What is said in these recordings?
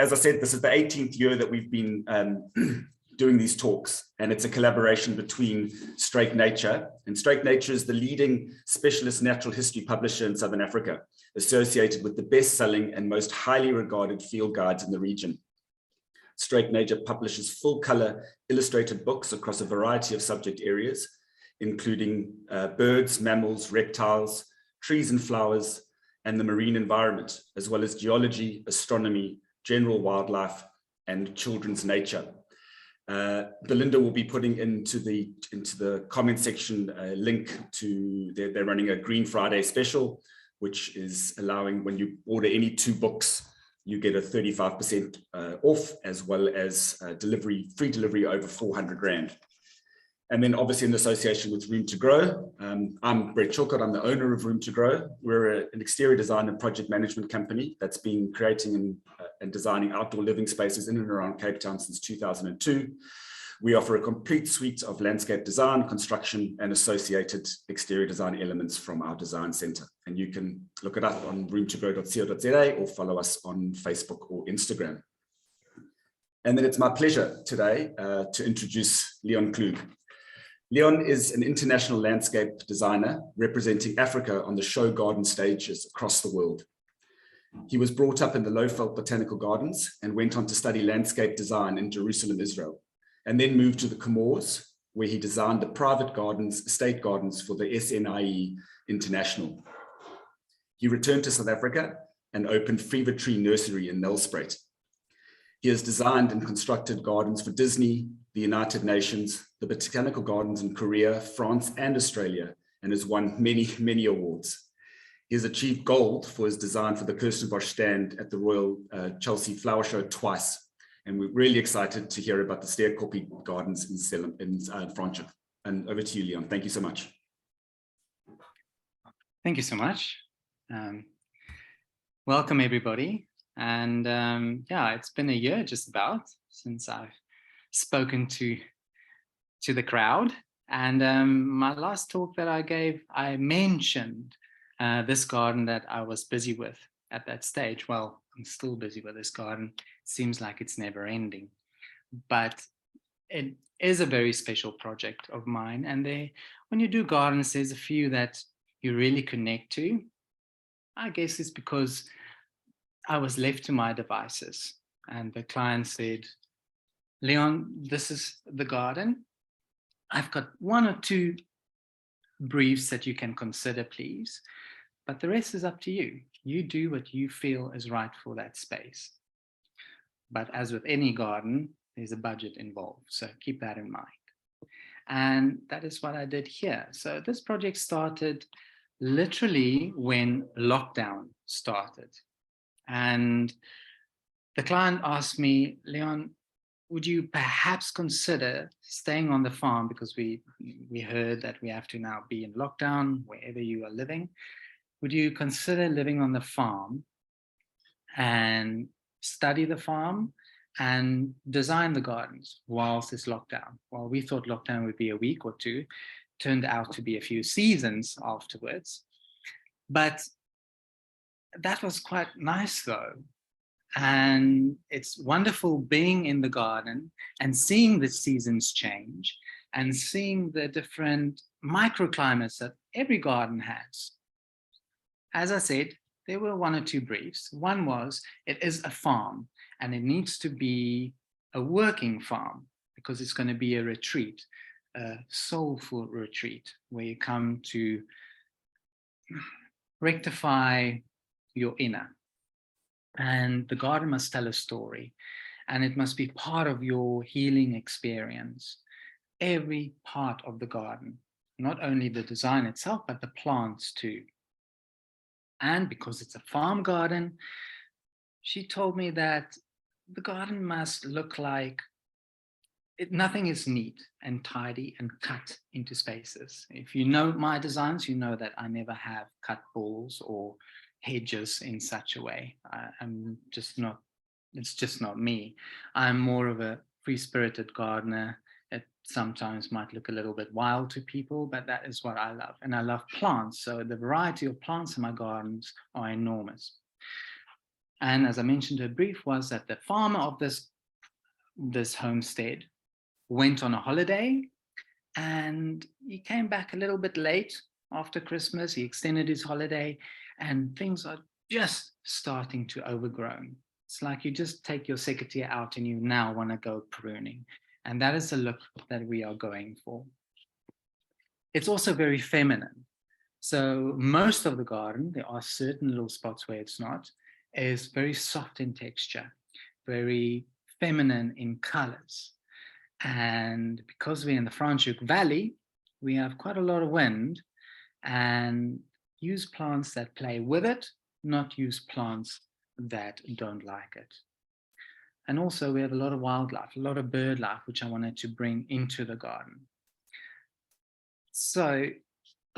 As I said, this is the 18th year that we've been doing these talks, and it's a collaboration between Strake Nature. And Strake Nature is the leading specialist natural history publisher in Southern Africa, associated with the best-selling and most highly regarded field guides in the region. Strake Nature publishes full-color illustrated books across a variety of subject areas, including birds, mammals, reptiles, trees and flowers, and the marine environment, as well as geology, astronomy, general wildlife, and children's nature. Belinda will be putting into the comment section a link to, they're running a Green Friday special, which is allowing, when you order any 2 books, you get a 35% off, as well as free delivery over 400 Rand. And then obviously in association with Room to Grow, I'm Brett Chilcott, I'm the owner of Room to Grow. We're an exterior design and project management company that's been creating and designing outdoor living spaces in and around Cape Town since 2002. We offer a complete suite of landscape design, construction, and associated exterior design elements from our design center. And you can look it up on roomtogrow.co.za or follow us on Facebook or Instagram. And then it's my pleasure today to introduce Leon Klug. Leon is an international landscape designer representing Africa on the show garden stages across the world. He was brought up in the Lowveld Botanical Gardens and went on to study landscape design in Jerusalem, Israel, and then moved to the Comores, where he designed the private gardens, estate gardens for the SNIE International. He returned to South Africa and opened Fever Tree Nursery in Nelspruit. He has designed and constructed gardens for Disney, the United Nations, the Botanical Gardens in Korea, France, and Australia, and has won many, many awards. He has achieved gold for his design for the Kirstenbosch stand at the Royal Chelsea Flower Show twice. And we're really excited to hear about the Sterrekopje Gardens in Franschhoek. And over to you, Leon. Thank you so much. Thank you so much. Welcome, everybody. And yeah, it's been a year just about since I've spoken to the crowd. And my last talk that I gave, I mentioned this garden that I was busy with at that stage. Well, I'm still busy with this garden. It seems like it's never ending, but it is a very special project of mine. And when you do gardens, there's a few that you really connect to. I guess it's because I was left to my devices and the client said, Leon, this is the garden. I've got 1 or 2 briefs that you can consider, please, but the rest is up to you. You do what you feel is right for that space. But as with any garden, there's a budget involved, so keep that in mind. And that is what I did here. So this project started literally when lockdown started. And the client asked me, Leon, would you perhaps consider staying on the farm, because we heard that we have to now be in lockdown wherever you are living. Would you consider living on the farm and study the farm and design the gardens whilst it's lockdown? Well, we thought lockdown would be a week or 2, turned out to be a few seasons afterwards. But that was quite nice though. And it's wonderful being in the garden and seeing the seasons change and seeing the different microclimates that every garden has. As I said, there were 1 or 2 briefs. One was, it is a farm and it needs to be a working farm because it's going to be a retreat, a soulful retreat where you come to rectify your inner. And the garden must tell a story, and it must be part of your healing experience. Every part of the garden, not only the design itself, but the plants too. And because it's a farm garden, she told me that the garden must look like nothing is neat and tidy and cut into spaces. If you know my designs, you know that I never have cut balls or hedges in such a way. I'm just not, it's just not me. I'm more of a free-spirited gardener. It sometimes might look a little bit wild to people, but that is what I love. And I love plants. So the variety of plants in my gardens are enormous. And as I mentioned, her brief was that the farmer of this homestead went on a holiday, and he came back a little bit late after Christmas. He extended his holiday, and things are just starting to overgrow. It's like you just take your secateurs out and you now want to go pruning. And that is the look that we are going for. It's also very feminine. So most of the garden, there are certain little spots where it's not, is very soft in texture, very feminine in colors. And because we're in the Franschhoek Valley, we have quite a lot of wind, and use plants that play with it, not use plants that don't like it. And also we have a lot of wildlife, a lot of bird life, which I wanted to bring into the garden. So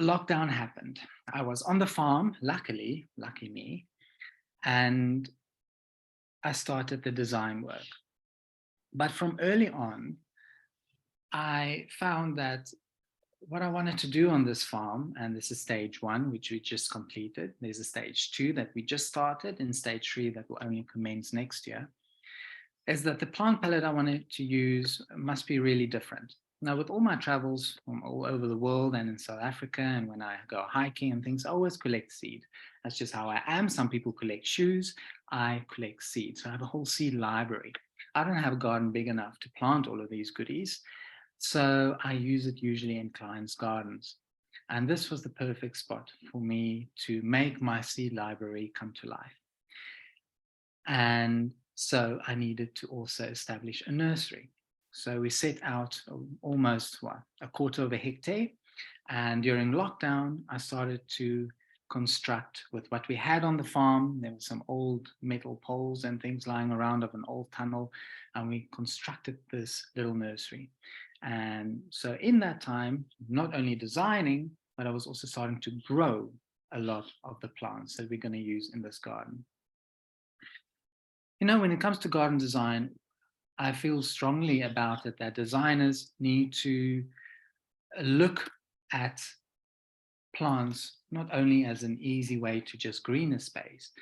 lockdown happened. I was on the farm, lucky me, and I started the design work. But from early on, I found that what I wanted to do on this farm, and this is stage 1, which we just completed. There's a stage 2 that we just started, and stage 3 that will only commence next year, is that the plant palette I wanted to use must be really different. Now, with all my travels from all over the world and in South Africa, and when I go hiking and things, I always collect seed. That's just how I am. Some people collect shoes. I collect seeds. So I have a whole seed library. I don't have a garden big enough to plant all of these goodies. So I use it usually in clients' gardens. And this was the perfect spot for me to make my seed library come to life. And so I needed to also establish a nursery. So we set out almost a quarter of a hectare. And during lockdown, I started to construct with what we had on the farm. There were some old metal poles and things lying around of an old tunnel. And we constructed this little nursery. And so in that time, not only designing, but I was also starting to grow a lot of the plants that we're going to use in this garden. You know, when it comes to garden design, I feel strongly about it that designers need to look at plants not only as an easy way to just green a space,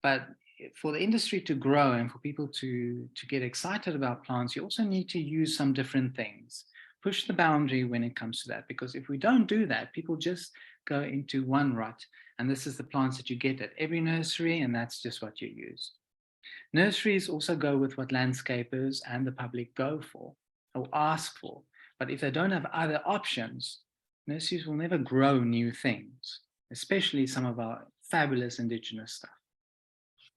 but for the industry to grow and for people to get excited about plants, you also need to use some different things. Push the boundary when it comes to that, because if we don't do that, people just go into one rut. And this is the plants that you get at every nursery, and that's just what you use. Nurseries also go with what landscapers and the public go for or ask for. But if they don't have other options, nurseries will never grow new things, especially some of our fabulous indigenous stuff.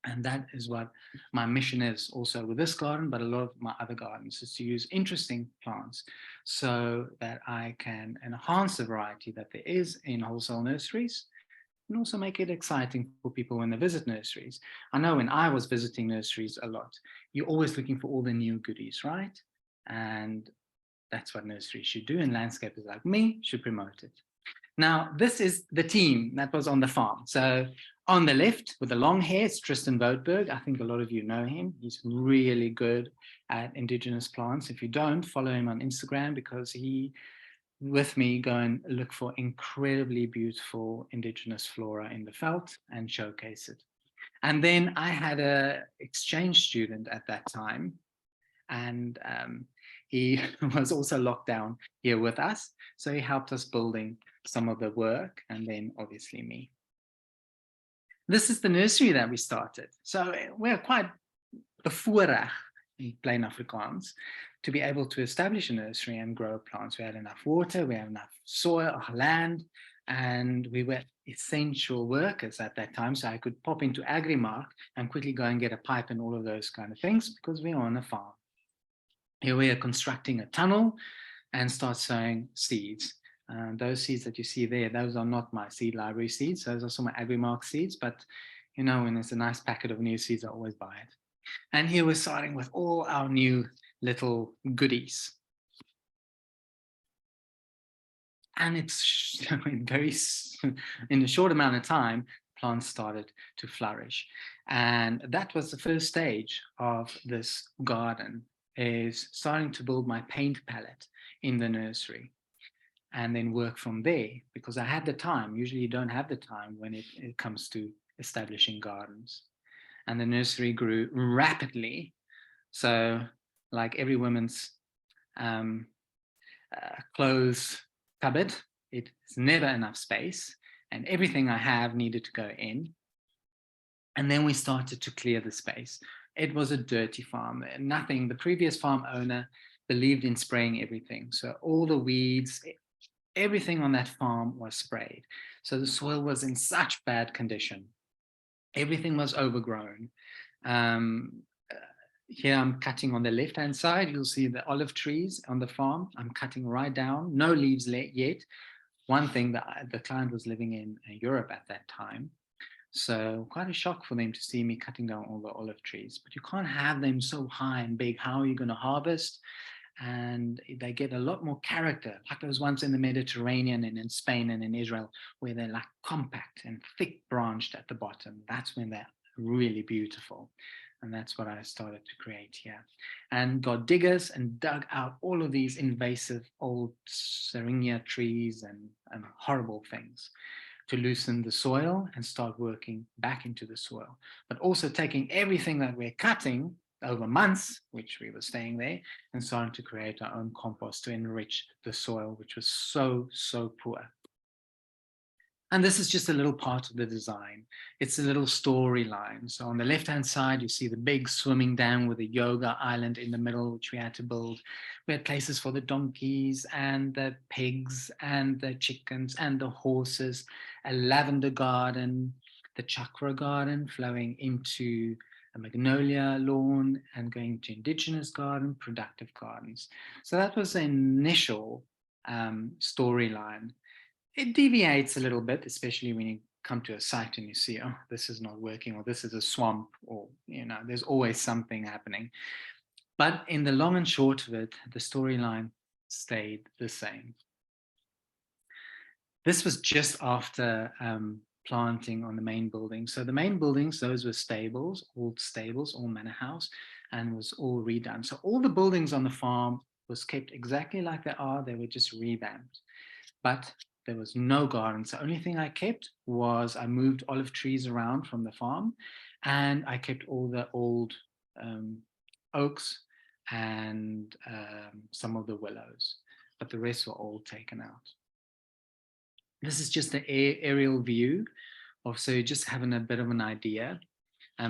And that is what my mission is also with this garden, but a lot of my other gardens, is to use interesting plants so that I can enhance the variety that there is in wholesale nurseries, and also make it exciting for people when they visit nurseries. I know when I was visiting nurseries a lot, you're always looking for all the new goodies, right? And that's what nurseries should do, and landscapers like me should promote it. Now, this is the team that was on the farm. So on the left with the long hair, it's Tristan Voetberg. I think a lot of you know him. He's really good at indigenous plants. If you don't, follow him on Instagram, because he, with me, go and look for incredibly beautiful indigenous flora in the veld and showcase it. And then I had an exchange student at that time, and he was also locked down here with us. So he helped us building some of the work, and then obviously me. This is the nursery that we started. So we're quite bevoorreg in plain Afrikaans to be able to establish a nursery and grow plants. We had enough water, we had enough soil, land, and we were essential workers at that time. So I could pop into Agrimark and quickly go and get a pipe and all of those kind of things, because we are on a farm. Here we are constructing a tunnel and start sowing seeds. Those seeds that you see there, those are not my seed library seeds. Those are some of my Agrimark seeds, but you know, when there's a nice packet of new seeds, I always buy it. And here we're starting with all our new little goodies. And it's in a short amount of time, plants started to flourish. And that was the first stage of this garden, is starting to build my paint palette in the nursery, and then work from there, because I had the time. Usually you don't have the time when it comes to establishing gardens. and the nursery grew rapidly. So like every woman's clothes cupboard, it's never enough space, and everything I have needed to go in. And then we started to clear the space. It was a dirty farm. Nothing, the previous farm owner believed in spraying everything. So all the weeds, everything on that farm was sprayed. So the soil was in such bad condition. Everything was overgrown. Here I'm cutting on the left-hand side. You'll see the olive trees on the farm. I'm cutting right down, no leaves yet. One thing that the client was living in Europe at that time. So quite a shock for them to see me cutting down all the olive trees, but you can't have them so high and big. How are you going to harvest? And they get a lot more character, like those ones in the Mediterranean and in Spain and in Israel, where they're like compact and thick branched at the bottom. That's when they're really beautiful. And that's what I started to create here. And got diggers and dug out all of these invasive old syringa trees and horrible things, to loosen the soil and start working back into the soil, but also taking everything that we're cutting over months, which we were staying there, and starting to create our own compost to enrich the soil, which was so poor. And this is just a little part of the design. It's a little storyline. So on the left-hand side, you see the big swimming dam with a yoga island in the middle, which we had to build. We had places for the donkeys and the pigs and the chickens and the horses, a lavender garden, the Chakra garden flowing into a magnolia lawn and going to indigenous garden, productive gardens. So that was the initial storyline. It deviates a little bit, especially when you come to a site and you see, oh, this is not working, or this is a swamp, or, you know, there's always something happening. But in the long and short of it, the storyline stayed the same. This was just after planting on the main building. So the main buildings, those were stables, all manor house, and was all redone. So all the buildings on the farm was kept exactly like they are. They were just revamped. But there was no gardens. The only thing I kept was I moved olive trees around from the farm, and I kept all the old oaks and some of the willows, but the rest were all taken out. This is just an aerial view of, so you're just having a bit of an idea.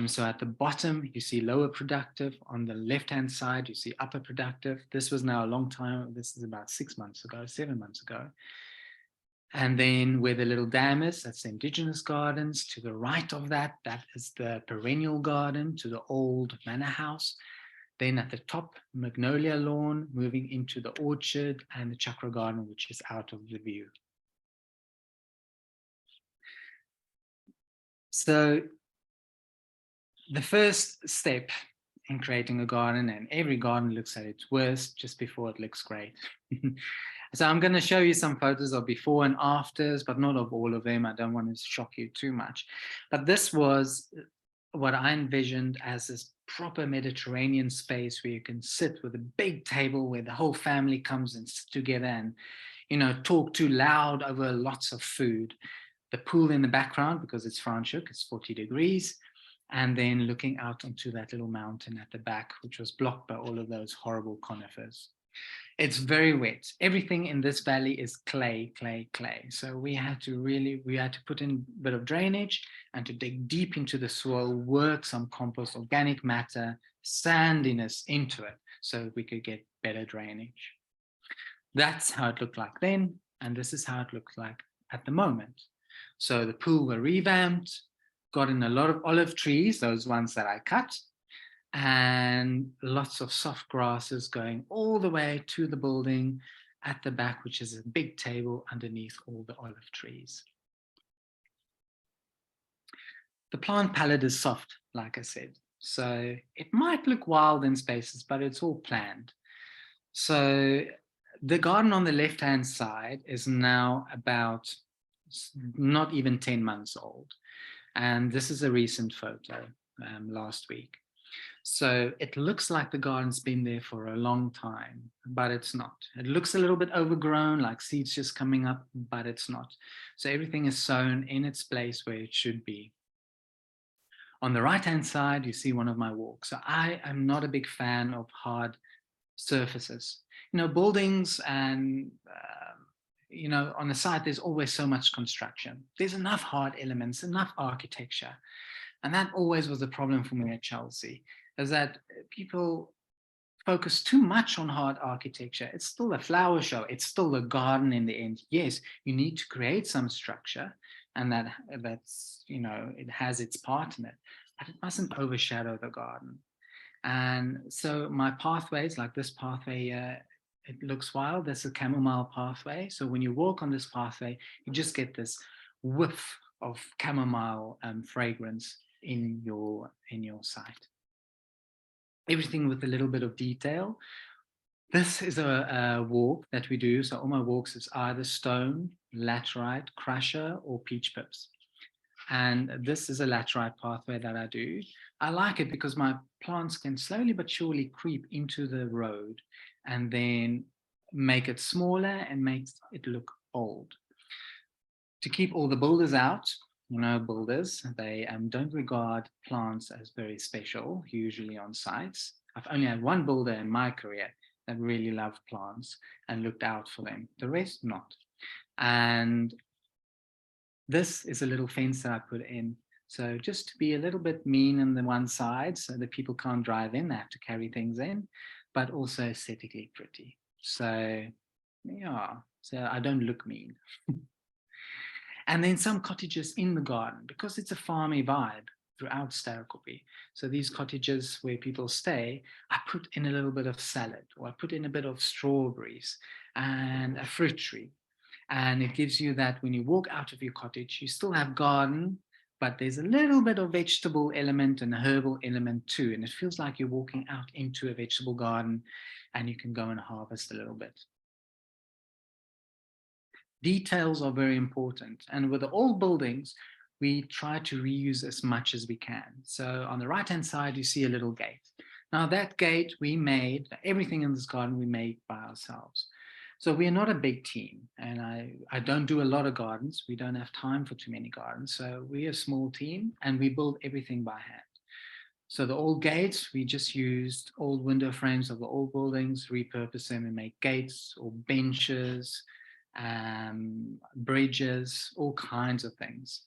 So at the bottom, you see lower productive. On the left-hand side, you see upper productive. This was now a long time. This is about 6 months ago, 7 months ago. And then where the little dam is, that's the indigenous gardens. To the right of that, that is the perennial garden to the old manor house. Then at the top, magnolia lawn, moving into the orchard and the Chakra garden, which is out of the view. So the first step in creating a garden, and every garden looks at its worst just before it looks great. So I'm going to show you some photos of before and afters, but not of all of them. I don't want to shock you too much. But this was what I envisioned as this proper Mediterranean space where you can sit with a big table where the whole family comes and sits together and, you know, talk too loud over lots of food. The pool in the background, because it's Franschhoek, it's 40 degrees. And then looking out onto that little mountain at the back, which was blocked by all of those horrible conifers. It's very wet. Everything in this valley is clay. So we had to put in a bit of drainage and to dig deep into the soil, work some compost, organic matter, sandiness into it so we could get better drainage. That's how it looked like then. And this is how it looks like at the moment. So the pool were revamped, got in a lot of olive trees, those ones that I cut, and lots of soft grasses going all the way to the building at the back, which is a big table underneath all the olive trees. The plant palette is soft, like I said, so it might look wild in spaces, but it's all planned. So the garden on the left-hand side is now about not even 10 months old. And this is a recent photo last week. So it looks like the garden's been there for a long time, but it's not. It looks a little bit overgrown, like seeds just coming up, but it's not. So everything is sown in its place where it should be. On the right-hand side, you see one of my walks. So I am not a big fan of hard surfaces. You know, buildings and, you know, on the side, there's always so much construction. There's enough hard elements, enough architecture. And that always was the problem for me at Chelsea, is that people focus too much on hard architecture. It's still a flower show. It's still a garden in the end. Yes, you need to create some structure, and that's, you know, it has its part in it, but it mustn't overshadow the garden. And so my pathways, like this pathway here, it looks wild. There's a chamomile pathway. So when you walk on this pathway, you just get this whiff of chamomile fragrance in your site. Everything with a little bit of detail. This is a walk that we do. So all my walks is either stone, laterite, crusher, or peach pips. And this is a laterite pathway that I do. I like it because my plants can slowly but surely creep into the road and then make it smaller and makes it look old. To keep all the builders out, you know, builders, they don't regard plants as very special, usually on sites. I've only had one builder in my career that really loved plants and looked out for them. The rest, not. And this is a little fence that I put in. So just to be a little bit mean on the one side so that people can't drive in, they have to carry things in, but also aesthetically pretty. So yeah, so I don't look mean. And then some cottages in the garden, because it's a farmy vibe throughout Sterrekopje. So these cottages where people stay, I put in a little bit of salad, or I put in a bit of strawberries and a fruit tree. And it gives you that when you walk out of your cottage, you still have garden, but there's a little bit of vegetable element and a herbal element too. And it feels like you're walking out into a vegetable garden and you can go and harvest a little bit. Details are very important. And with the old buildings, we try to reuse as much as we can. So on the right-hand side, you see a little gate. Now that gate we made, everything in this garden we made by ourselves. So we are not a big team, and I don't do a lot of gardens. We don't have time for too many gardens. So we're a small team and we build everything by hand. So the old gates, we just used old window frames of the old buildings, repurpose them and make gates or benches, bridges, all kinds of things.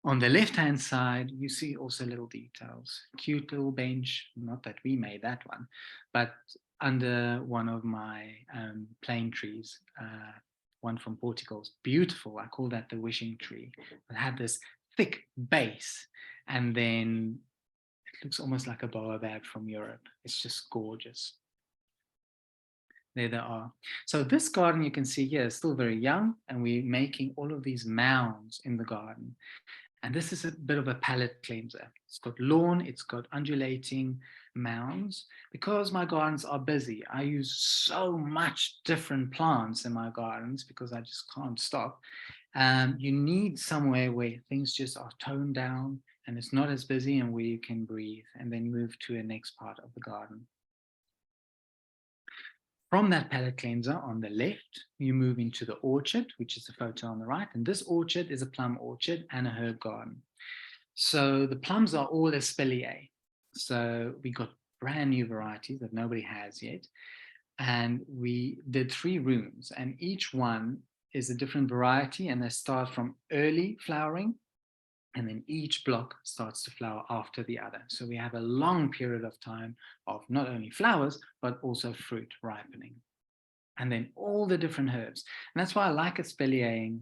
On the left-hand side, you see also little details. Cute little bench, not that we made that one, but under one of my plane trees, one from Portugal, beautiful. I call that the wishing tree. It had this thick base, and then it looks almost like a baobab from Europe. It's just gorgeous. There they are. So this garden you can see here is still very young, and we're making all of these mounds in the garden. And this is a bit of a palette cleanser. It's got lawn, it's got undulating mounds. Because my gardens are busy, I use so much different plants in my gardens because I just can't stop. You need somewhere where things just are toned down and it's not as busy and where you can breathe, and then move to the next part of the garden. From that palette cleanser on the left, you move into the orchard, which is the photo on the right. And this orchard is a plum orchard and a herb garden. So the plums are all espalier. So we got brand new varieties that nobody has yet. And we did 3 rooms, and each one is a different variety, and they start from early flowering, and then each block starts to flower after the other. So we have a long period of time of not only flowers, but also fruit ripening. And then all the different herbs. And that's why I like espaliering,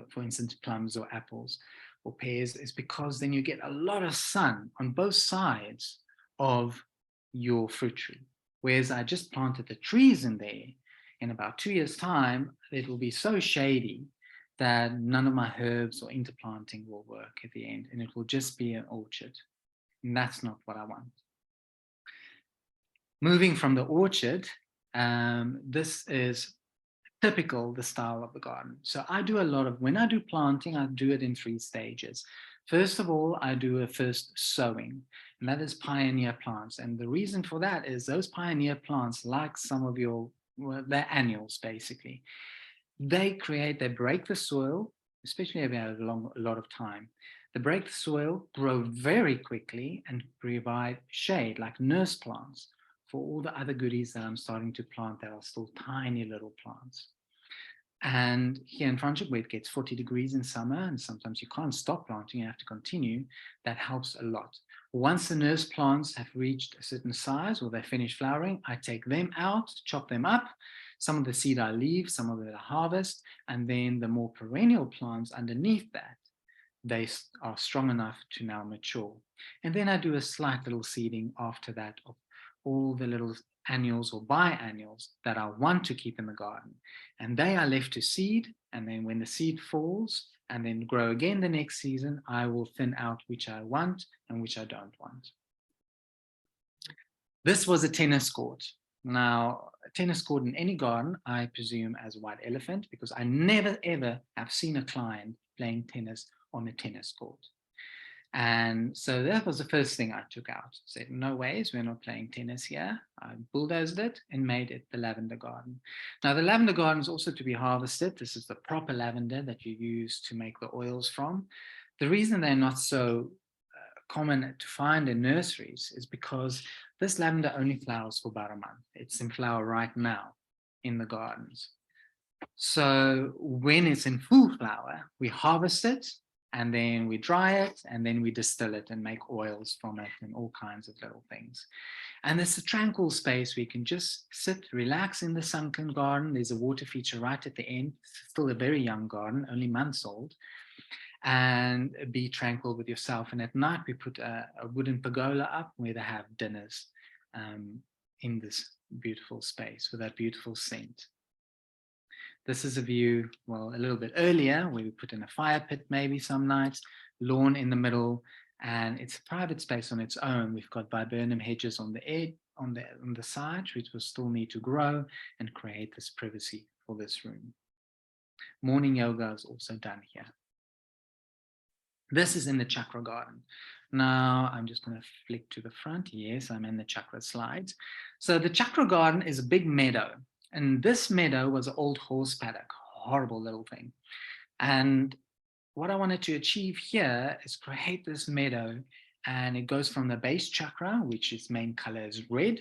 for instance, plums or apples or pears, is because then you get a lot of sun on both sides of your fruit tree. Whereas I just planted the trees in there, in about 2 years' time, it will be so shady that none of my herbs or interplanting will work at the end, and it will just be an orchard. And that's not what I want. Moving from the orchard, this is typical, the style of the garden. So I do a lot of, when I do planting, I do it in 3 stages. First of all, I do a first sowing, and that is pioneer plants. And the reason for that is those pioneer plants, like some of your, well, they're annuals basically. They break the soil, especially if you have a lot of time. They break the soil, grow very quickly, and provide shade like nurse plants for all the other goodies that I'm starting to plant that are still tiny little plants. And here in Franschhoek, where it gets 40 degrees in summer, and sometimes you can't stop planting, you have to continue, that helps a lot. Once the nurse plants have reached a certain size or they finish flowering, I take them out, chop them up. Some of the seed I leave, some of it I harvest, and then the more perennial plants underneath that, they are strong enough to now mature. And then I do a slight little seeding after that of all the little annuals or biannuals that I want to keep in the garden. And they are left to seed, and then when the seed falls and then grow again the next season, I will thin out which I want and which I don't want. This was a tennis court. Now, a tennis court in any garden, I presume as a white elephant, because I never ever have seen a client playing tennis on a tennis court. And so that was the first thing I took out. Said, no ways, we're not playing tennis here. I bulldozed it and made it the lavender garden. Now, the lavender garden is also to be harvested. This is the proper lavender that you use to make the oils from. The reason they're not so common to find in nurseries is because this lavender only flowers for about a month. It's in flower right now in the gardens. So when it's in full flower, we harvest it, and then we dry it, and then we distill it and make oils from it and all kinds of little things. And it's a tranquil space where you can just sit, relax in the sunken garden. There's a water feature right at the end. It's still a very young garden, only months old, and be tranquil with yourself. And at night, we put a wooden pergola up where they have dinners in this beautiful space with that beautiful scent. This is a view, well, a little bit earlier, where we put in a fire pit maybe some nights, lawn in the middle, and it's a private space on its own. We've got viburnum hedges on the edge, on the side, which will still need to grow and create this privacy for this room. Morning yoga is also done here. This is in the Chakra garden. Now I'm just going to flick to the front. Yes, I'm in the Chakra slides. So the Chakra garden is a big meadow. And this meadow was an old horse paddock, horrible little thing. And what I wanted to achieve here is create this meadow, and it goes from the base chakra, which its main color is red,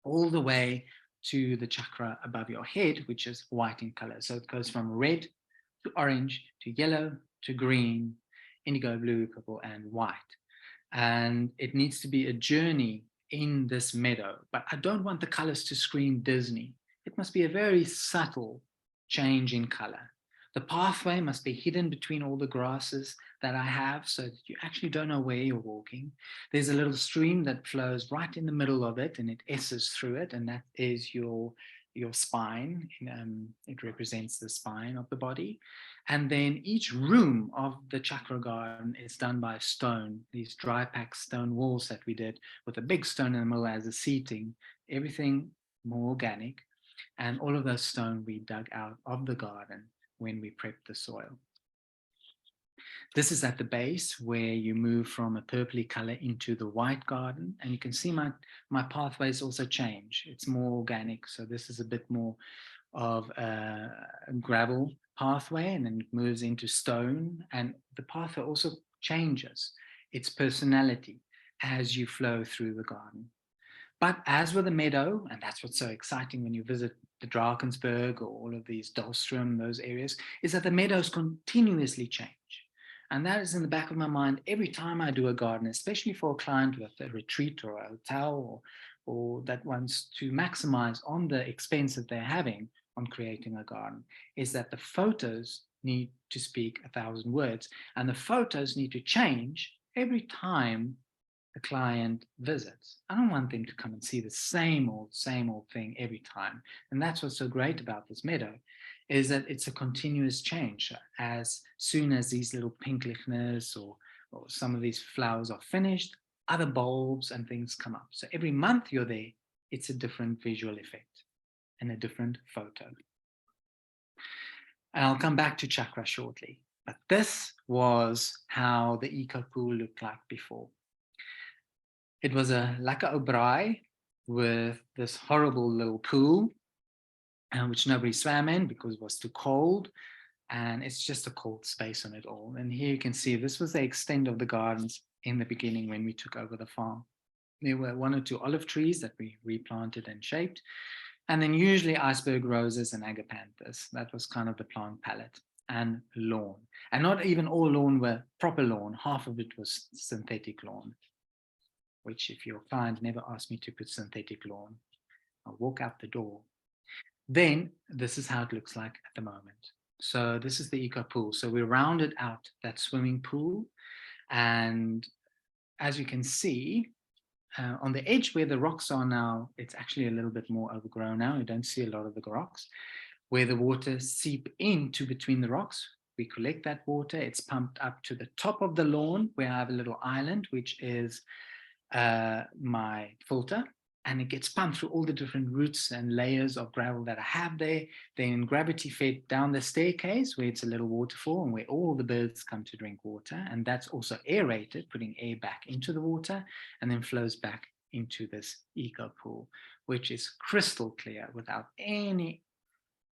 all the way to the chakra above your head, which is white in color. So it goes from red to orange to yellow to green, indigo, blue, purple, and white. And it needs to be a journey in this meadow, but I don't want the colors to scream Disney. It must be a very subtle change in color. The pathway must be hidden between all the grasses that I have so that you actually don't know where you're walking. There's a little stream that flows right in the middle of it, and it esses through it, and that is your spine. It represents the spine of the body. And then each room of the chakra garden is done by stone, these dry packed stone walls that we did with a big stone in the middle as a seating, everything more organic. And all of those stone we dug out of the garden when we prepped the soil. This is at the base where you move from a purpley color into the white garden. And you can see my pathways also change. It's more organic. So this is a bit more of a gravel pathway, and then it moves into stone. And the pathway also changes its personality as you flow through the garden. But as with the meadow, and that's what's so exciting when you visit the Drakensberg or all of these Dahlstrom, those areas, is that the meadows continuously change. And that is in the back of my mind every time I do a garden, especially for a client with a retreat or a hotel or that wants to maximize on the expense that they're having on creating a garden, is that the photos need to speak 1,000 words, and the photos need to change every time the client visits. I don't want them to come and see the same old thing every time. And that's what's so great about this meadow, is that it's a continuous change. As soon as these little pink lichners or some of these flowers are finished, other bulbs and things come up. So every month you're there, it's a different visual effect and a different photo. And I'll come back to chakra shortly. But this was how the eco pool looked like before. It was a lekker ou braai with this horrible little pool, which nobody swam in because it was too cold. and it's just a cold space on it all. And here you can see this was the extent of the gardens in the beginning when we took over the farm. There were 1 or 2 olive trees that we replanted and shaped, and then usually iceberg roses and agapanthus. That was kind of the plant palette, and lawn. And not even all lawn were proper lawn. Half of it was synthetic lawn, which if your client never asked me to put synthetic lawn, I'll walk out the door. Then this is how it looks like at the moment. So this is the eco pool. So we rounded out that swimming pool. And as you can see, on the edge where the rocks are now, it's actually a little bit more overgrown now. You don't see a lot of the rocks. Where the water seep into between the rocks, we collect that water. It's pumped up to the top of the lawn where I have a little island, which is my filter. And it gets pumped through all the different roots and layers of gravel that I have there. Then gravity fed down the staircase where it's a little waterfall and where all the birds come to drink water. And that's also aerated, putting air back into the water, and then flows back into this eco pool, which is crystal clear without any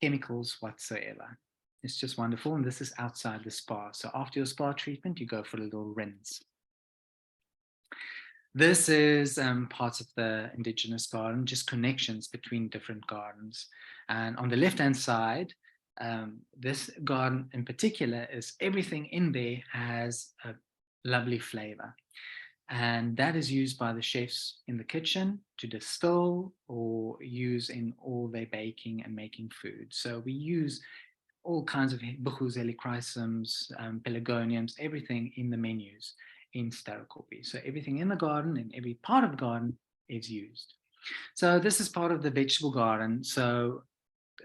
chemicals whatsoever. It's just wonderful. And this is outside the spa. So after your spa treatment, you go for a little rinse. This is parts of the indigenous garden, just connections between different gardens. And on the left-hand side, this garden in particular is everything in there has a lovely flavor. And that is used by the chefs in the kitchen to distill or use in all their baking and making food. So we use all kinds of buchus, helichrysums, pelargoniums, everything in the menus in Sterrekopje. So everything in the garden and every part of the garden is used. So this is part of the vegetable garden. So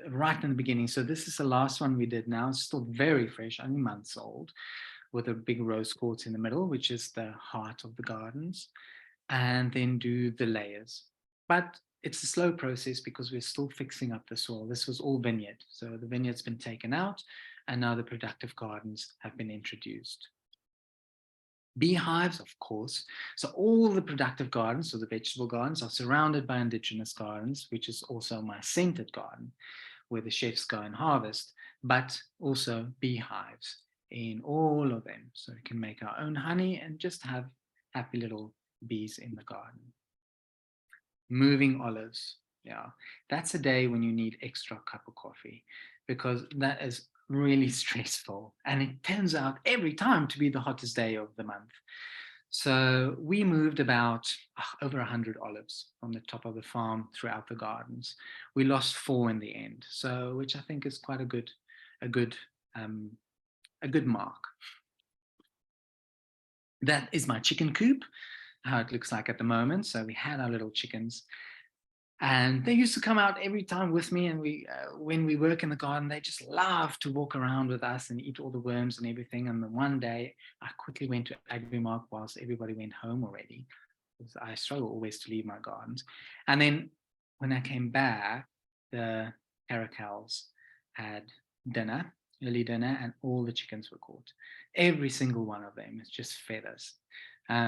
right in the beginning, so this is the last one we did now. It's still very fresh, only months old, with a big rose quartz in the middle, which is the heart of the gardens, and then do the layers. But it's a slow process because we're still fixing up the soil. This was all vineyard. So the vineyard's been taken out and now the productive gardens have been introduced. Beehives, of course. So all the productive gardens, so the vegetable gardens, are surrounded by indigenous gardens, which is also my scented garden, where the chefs go and harvest, but also beehives in all of them. So we can make our own honey and just have happy little bees in the garden. Moving olives. Yeah, that's a day when you need extra cup of coffee, because that is really stressful, and it turns out every time to be the hottest day of the month. So we moved about over 100 olives from the top of the farm throughout the gardens. We lost 4 in the end, so which I think is quite a good mark. That is my chicken coop, how it looks like at the moment. So we had our little chickens, and they used to come out every time with me, and we when we work in the garden, they just love to walk around with us and eat all the worms and everything. And then one day I quickly went to Agrimark whilst everybody went home already, because I struggle always to leave my gardens. And then when I came back, the caracals had dinner, early dinner, and all the chickens were caught. Every single one of them is just feathers.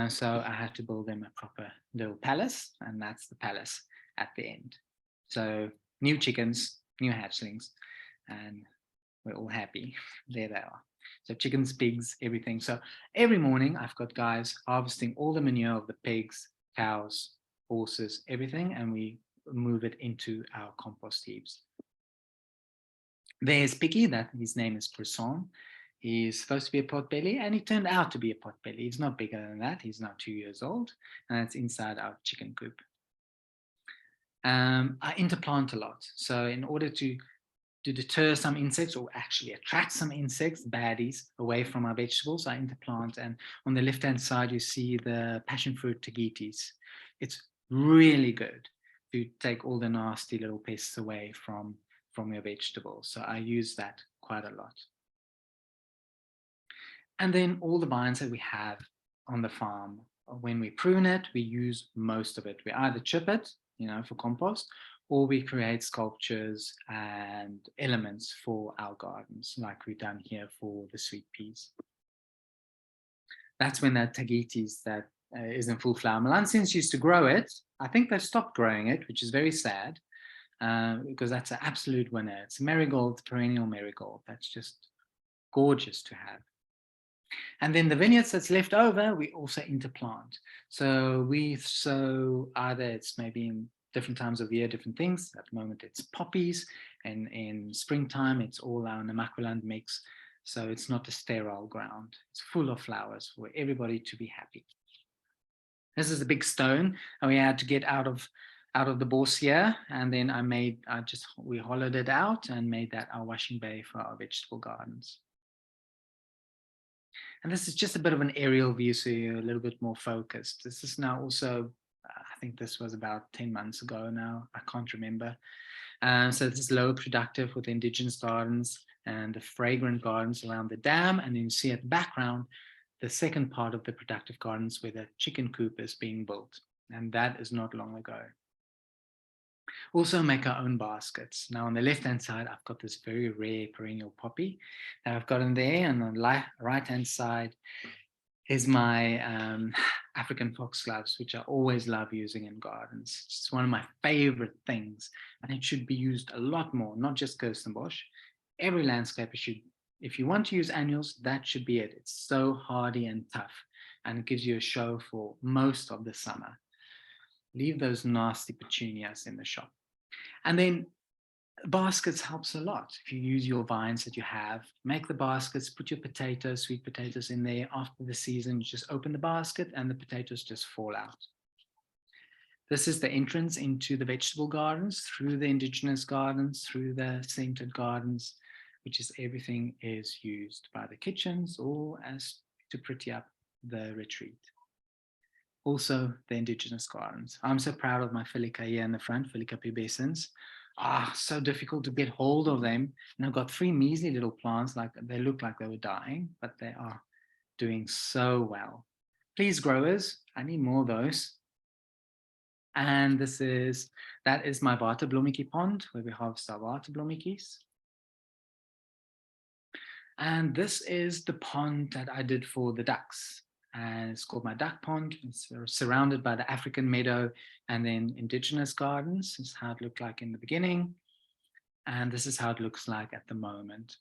So I had to build them a proper little palace, and that's the palace at the end. So new chickens, new hatchlings, and we're all happy. There they are. So chickens, pigs, everything. So every morning I've got guys harvesting all the manure of the pigs, cows, horses, everything, and we move it into our compost heaps. There's Picky, that his name is Croissant. He's supposed to be a potbelly, and he turned out to be a potbelly. He's not bigger than that. He's now 2 years old, and that's inside our chicken coop. I interplant a lot. So in order to deter some insects, or actually attract some insects, baddies, away from our vegetables, I interplant. And on the left-hand side, you see the passion fruit tagetes. It's really good to take all the nasty little pests away from your vegetables. So I use that quite a lot. And then all the vines that we have on the farm, when we prune it, we use most of it. We either chip it, for compost, or we create sculptures and elements for our gardens, like we've done here for the sweet peas. That's when that tagetes that is in full flower. Melanceans used to grow it. I think they've stopped growing it, which is very sad, because that's an absolute winner. It's marigold, perennial marigold. That's just gorgeous to have. And then the vineyards that's left over, we also interplant. So we sow either, it's maybe in different times of the year, different things. At the moment, it's poppies, and in springtime, it's all our Namaqualand mix. So it's not a sterile ground. It's full of flowers for everybody to be happy. This is a big stone, and we had to get out of the boursier, and then we hollowed it out and made that our washing bay for our vegetable gardens. And this is just a bit of an aerial view, so you're a little bit more focused. This is now also, I think this was about 10 months ago now, I can't remember. So this is low productive with indigenous gardens and the fragrant gardens around the dam. And then you see at the background, the second part of the productive gardens where the chicken coop is being built. And that is not long ago. Also make our own baskets. Now on the left-hand side, I've got this very rare perennial poppy that I've got in there. And on the right-hand side is my African foxgloves, which I always love using in gardens. It's one of my favorite things, and it should be used a lot more, not just Kirstenbosch. Every landscaper should, if you want to use annuals, that should be it. It's so hardy and tough, and it gives you a show for most of the summer. Leave those nasty petunias in the shop. And then baskets helps a lot. If you use your vines that you have, make the baskets, put your potatoes, sweet potatoes in there. After the season, you just open the basket and the potatoes just fall out. This is the entrance into the vegetable gardens, through the indigenous gardens, through the scented gardens, which is everything is used by the kitchens or as to pretty up the retreat. Also, the indigenous gardens. I'm so proud of my Filica here in the front, Filica pubescens. So difficult to get hold of them. And I've got 3 measly little plants, like they look like they were dying, but they are doing so well. Please, growers, I need more of those. And that is my waterblommetjie pond, where we harvest our waterblommetjies. And this is the pond that I did for the ducks. And it's called my duck pond. It's surrounded by the African meadow and then indigenous gardens. This is how it looked like in the beginning. And this is how it looks like at the moment.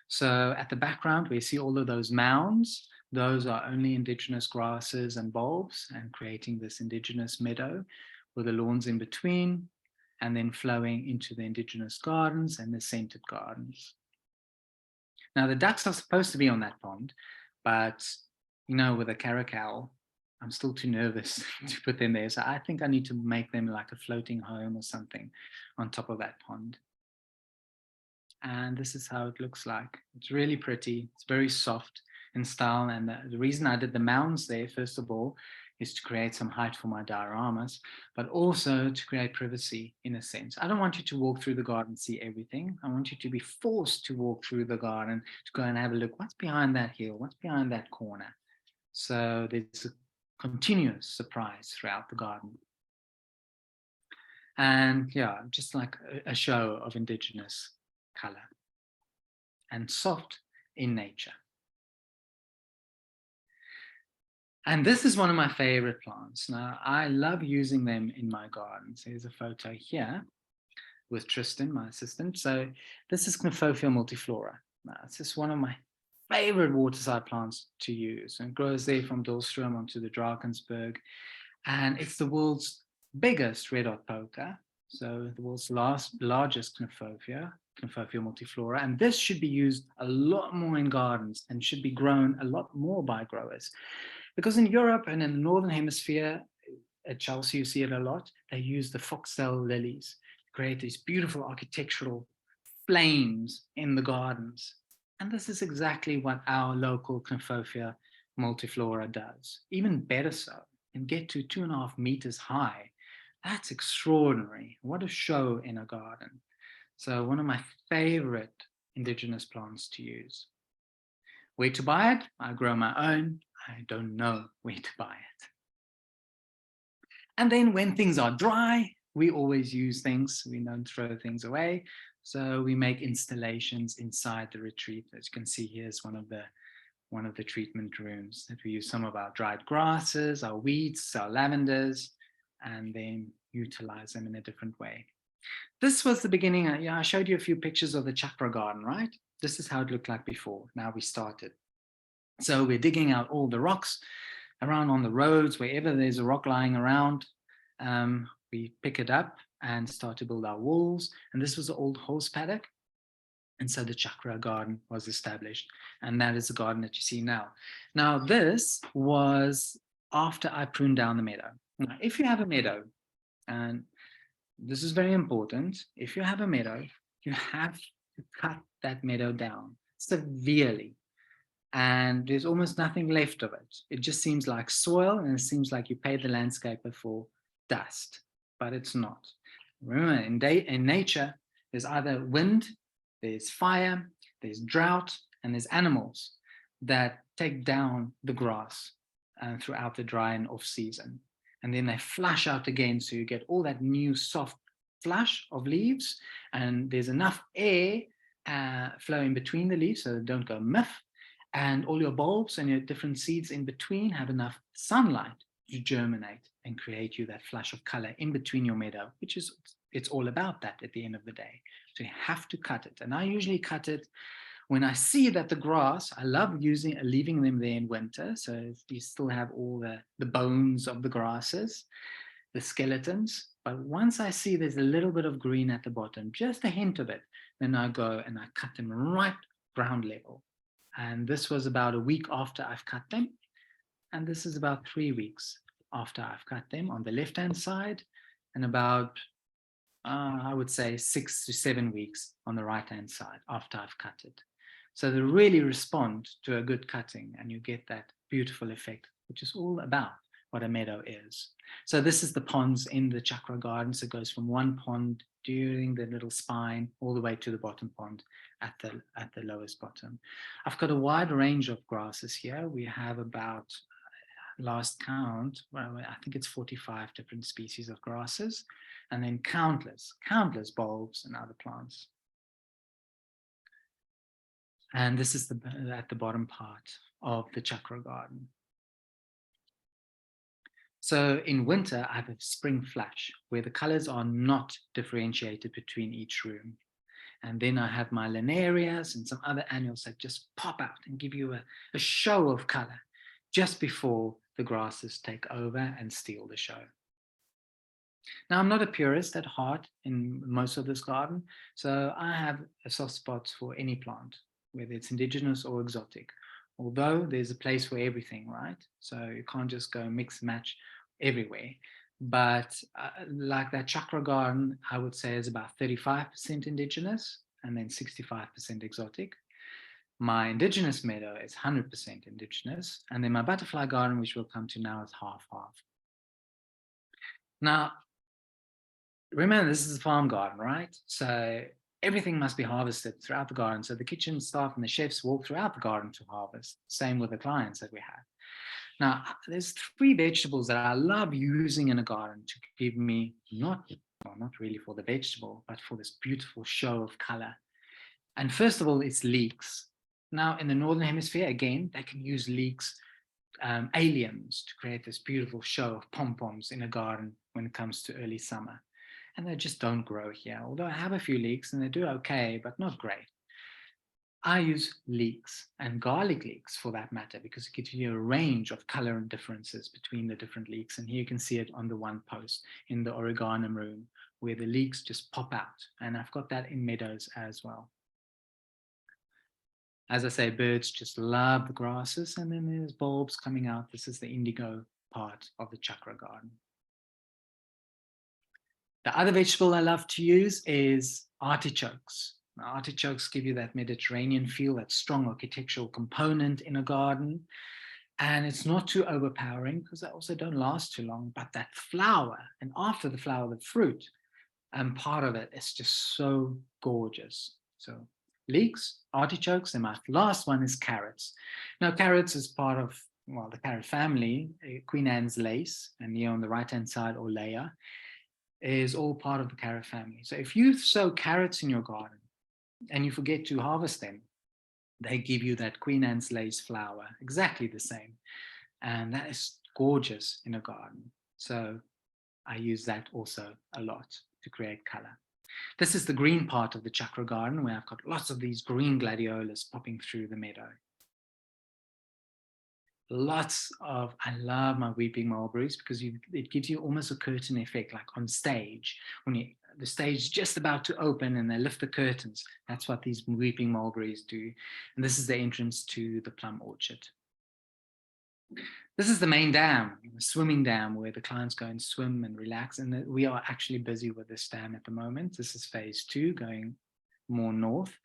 So at the background, we see all of those mounds. Those are only indigenous grasses and bulbs, and creating this indigenous meadow with the lawns in between, and then flowing into the indigenous gardens and the scented gardens. Now the ducks are supposed to be on that pond, but you know, with a caracal, I'm still too nervous to put them there. So I think I need to make them like a floating home or something on top of that pond. And this is how it looks like. It's really pretty. It's very soft in style. And the reason I did the mounds there, first of all, is to create some height for my dioramas, but also to create privacy in a sense. I don't want you to walk through the garden and see everything. I want you to be forced to walk through the garden, to go and have a look. What's behind that hill? What's behind that corner? So there's a continuous surprise throughout the garden. And yeah, just like a show of indigenous color and soft in nature. And this is one of my favorite plants. Now, I love using them in my gardens. Here's a photo here with Tristan, my assistant. So this is Kniphofia multiflora. Now, it's just one of my favorite waterside plants to use, and it grows there from Dahlstrom onto the Drakensberg. And it's the world's biggest red hot poker. So the world's largest Kniphofia multiflora. And this should be used a lot more in gardens and should be grown a lot more by growers. Because in Europe and in the Northern Hemisphere, at Chelsea, you see it a lot, they use the foxtail lilies to create these beautiful architectural flames in the gardens. And this is exactly what our local Kniphofia multiflora does. Even better so, and get to 2.5 meters high. That's extraordinary. What a show in a garden. So one of my favorite indigenous plants to use. Where to buy it? I grow my own. I don't know where to buy it. And then when things are dry, we always use things. We don't throw things away. So we make installations inside the retreat. As you can see, here's one of the treatment rooms that we use some of our dried grasses, our weeds, our lavenders, and then utilize them in a different way. This was the beginning. Yeah, I showed you a few pictures of the Chakra garden, right? This is how it looked like before. Now we started. So we're digging out all the rocks around on the roads, wherever there's a rock lying around. We pick it up and start to build our walls. And this was the old horse paddock. And so the Chakra garden was established. And that is the garden that you see now. Now, this was after I pruned down the meadow. Now, if you have a meadow, and this is very important, if you have a meadow, you have to cut that meadow down severely. And there's almost nothing left of it. It just seems like soil, and it seems like you paid the landscaper for dust, but it's not. Remember, in nature, there's either wind, there's fire, there's drought, and there's animals that take down the grass throughout the dry and off season. And then they flush out again, so you get all that new soft flush of leaves, and there's enough air flowing between the leaves so they don't go miff, and all your bulbs and your different seeds in between have enough sunlight to germinate and create you that flush of color in between your meadow, which is, it's all about that at the end of the day. So you have to cut it. And I usually cut it when I see that the grass, I love leaving them there in winter. So you still have all the bones of the grasses, the skeletons. But once I see there's a little bit of green at the bottom, just a hint of it, then I go and I cut them right ground level. And this was about a week after I've cut them. And this is about 3 weeks after I've cut them on the left-hand side, and about, I would say 6 to 7 weeks on the right-hand side after I've cut it. So they really respond to a good cutting, and you get that beautiful effect, which is all about what a meadow is. So this is the ponds in the Chakra garden. So it goes from one pond during the little spine all the way to the bottom pond at the lowest bottom. I've got a wide range of grasses here. We have about, last count, well, I think it's 45 different species of grasses, and then countless bulbs and other plants. And this is at the bottom part of the Chakra garden. So in winter, I have a spring flash where the colors are not differentiated between each room. And then I have my linarias and some other annuals that just pop out and give you a show of color just before the grasses take over and steal the show. Now, I'm not a purist at heart in most of this garden, so I have a soft spot for any plant, whether it's indigenous or exotic, although there's a place for everything, right? So you can't just go mix match everywhere. But like that Chakra garden, I would say is about 35% indigenous and then 65% exotic. My indigenous meadow is 100% indigenous. And then my butterfly garden, which we'll come to now, is half-half. Now, remember, this is a farm garden, right? So everything must be harvested throughout the garden. So the kitchen staff and the chefs walk throughout the garden to harvest. Same with the clients that we have. Now, there's 3 vegetables that I love using in a garden to give me, not really for the vegetable, but for this beautiful show of color. And first of all, it's leeks. Now, in the Northern Hemisphere, again, they can use leeks, aliens, to create this beautiful show of pom-poms in a garden when it comes to early summer. And they just don't grow here, although I have a few leeks and they do okay, but not great. I use leeks and garlic leeks for that matter, because it gives you a range of color and differences between the different leeks. And here you can see it on the one post in the oregano room where the leeks just pop out. And I've got that in meadows as well. As I say, birds just love the grasses, and then there's bulbs coming out. This is the indigo part of the Chakra garden. The other vegetable I love to use is artichokes. Now, artichokes give you that Mediterranean feel, that strong architectural component in a garden. And it's not too overpowering because they also don't last too long, but that flower, and after the flower, the fruit, and part of it is just so gorgeous. So leeks, artichokes, and my last one is carrots. Now, carrots is part of, well, the carrot family, Queen Anne's lace, and here on the right-hand side, Olea, is all part of the carrot family. So if you sow carrots in your garden and you forget to harvest them, they give you that Queen Anne's lace flower, exactly the same. And that is gorgeous in a garden. So I use that also a lot to create color. This is the green part of the Chakra garden, where I've got lots of these green gladiolus popping through the meadow. I love my weeping mulberries, because it gives you almost a curtain effect, like on stage, when the stage is just about to open and they lift the curtains. That's what these weeping mulberries do. And this is the entrance to the plum orchard. This is the main dam, the swimming dam, where the clients go and swim and relax. And we are actually busy with this dam at the moment. This is phase 2, going more north.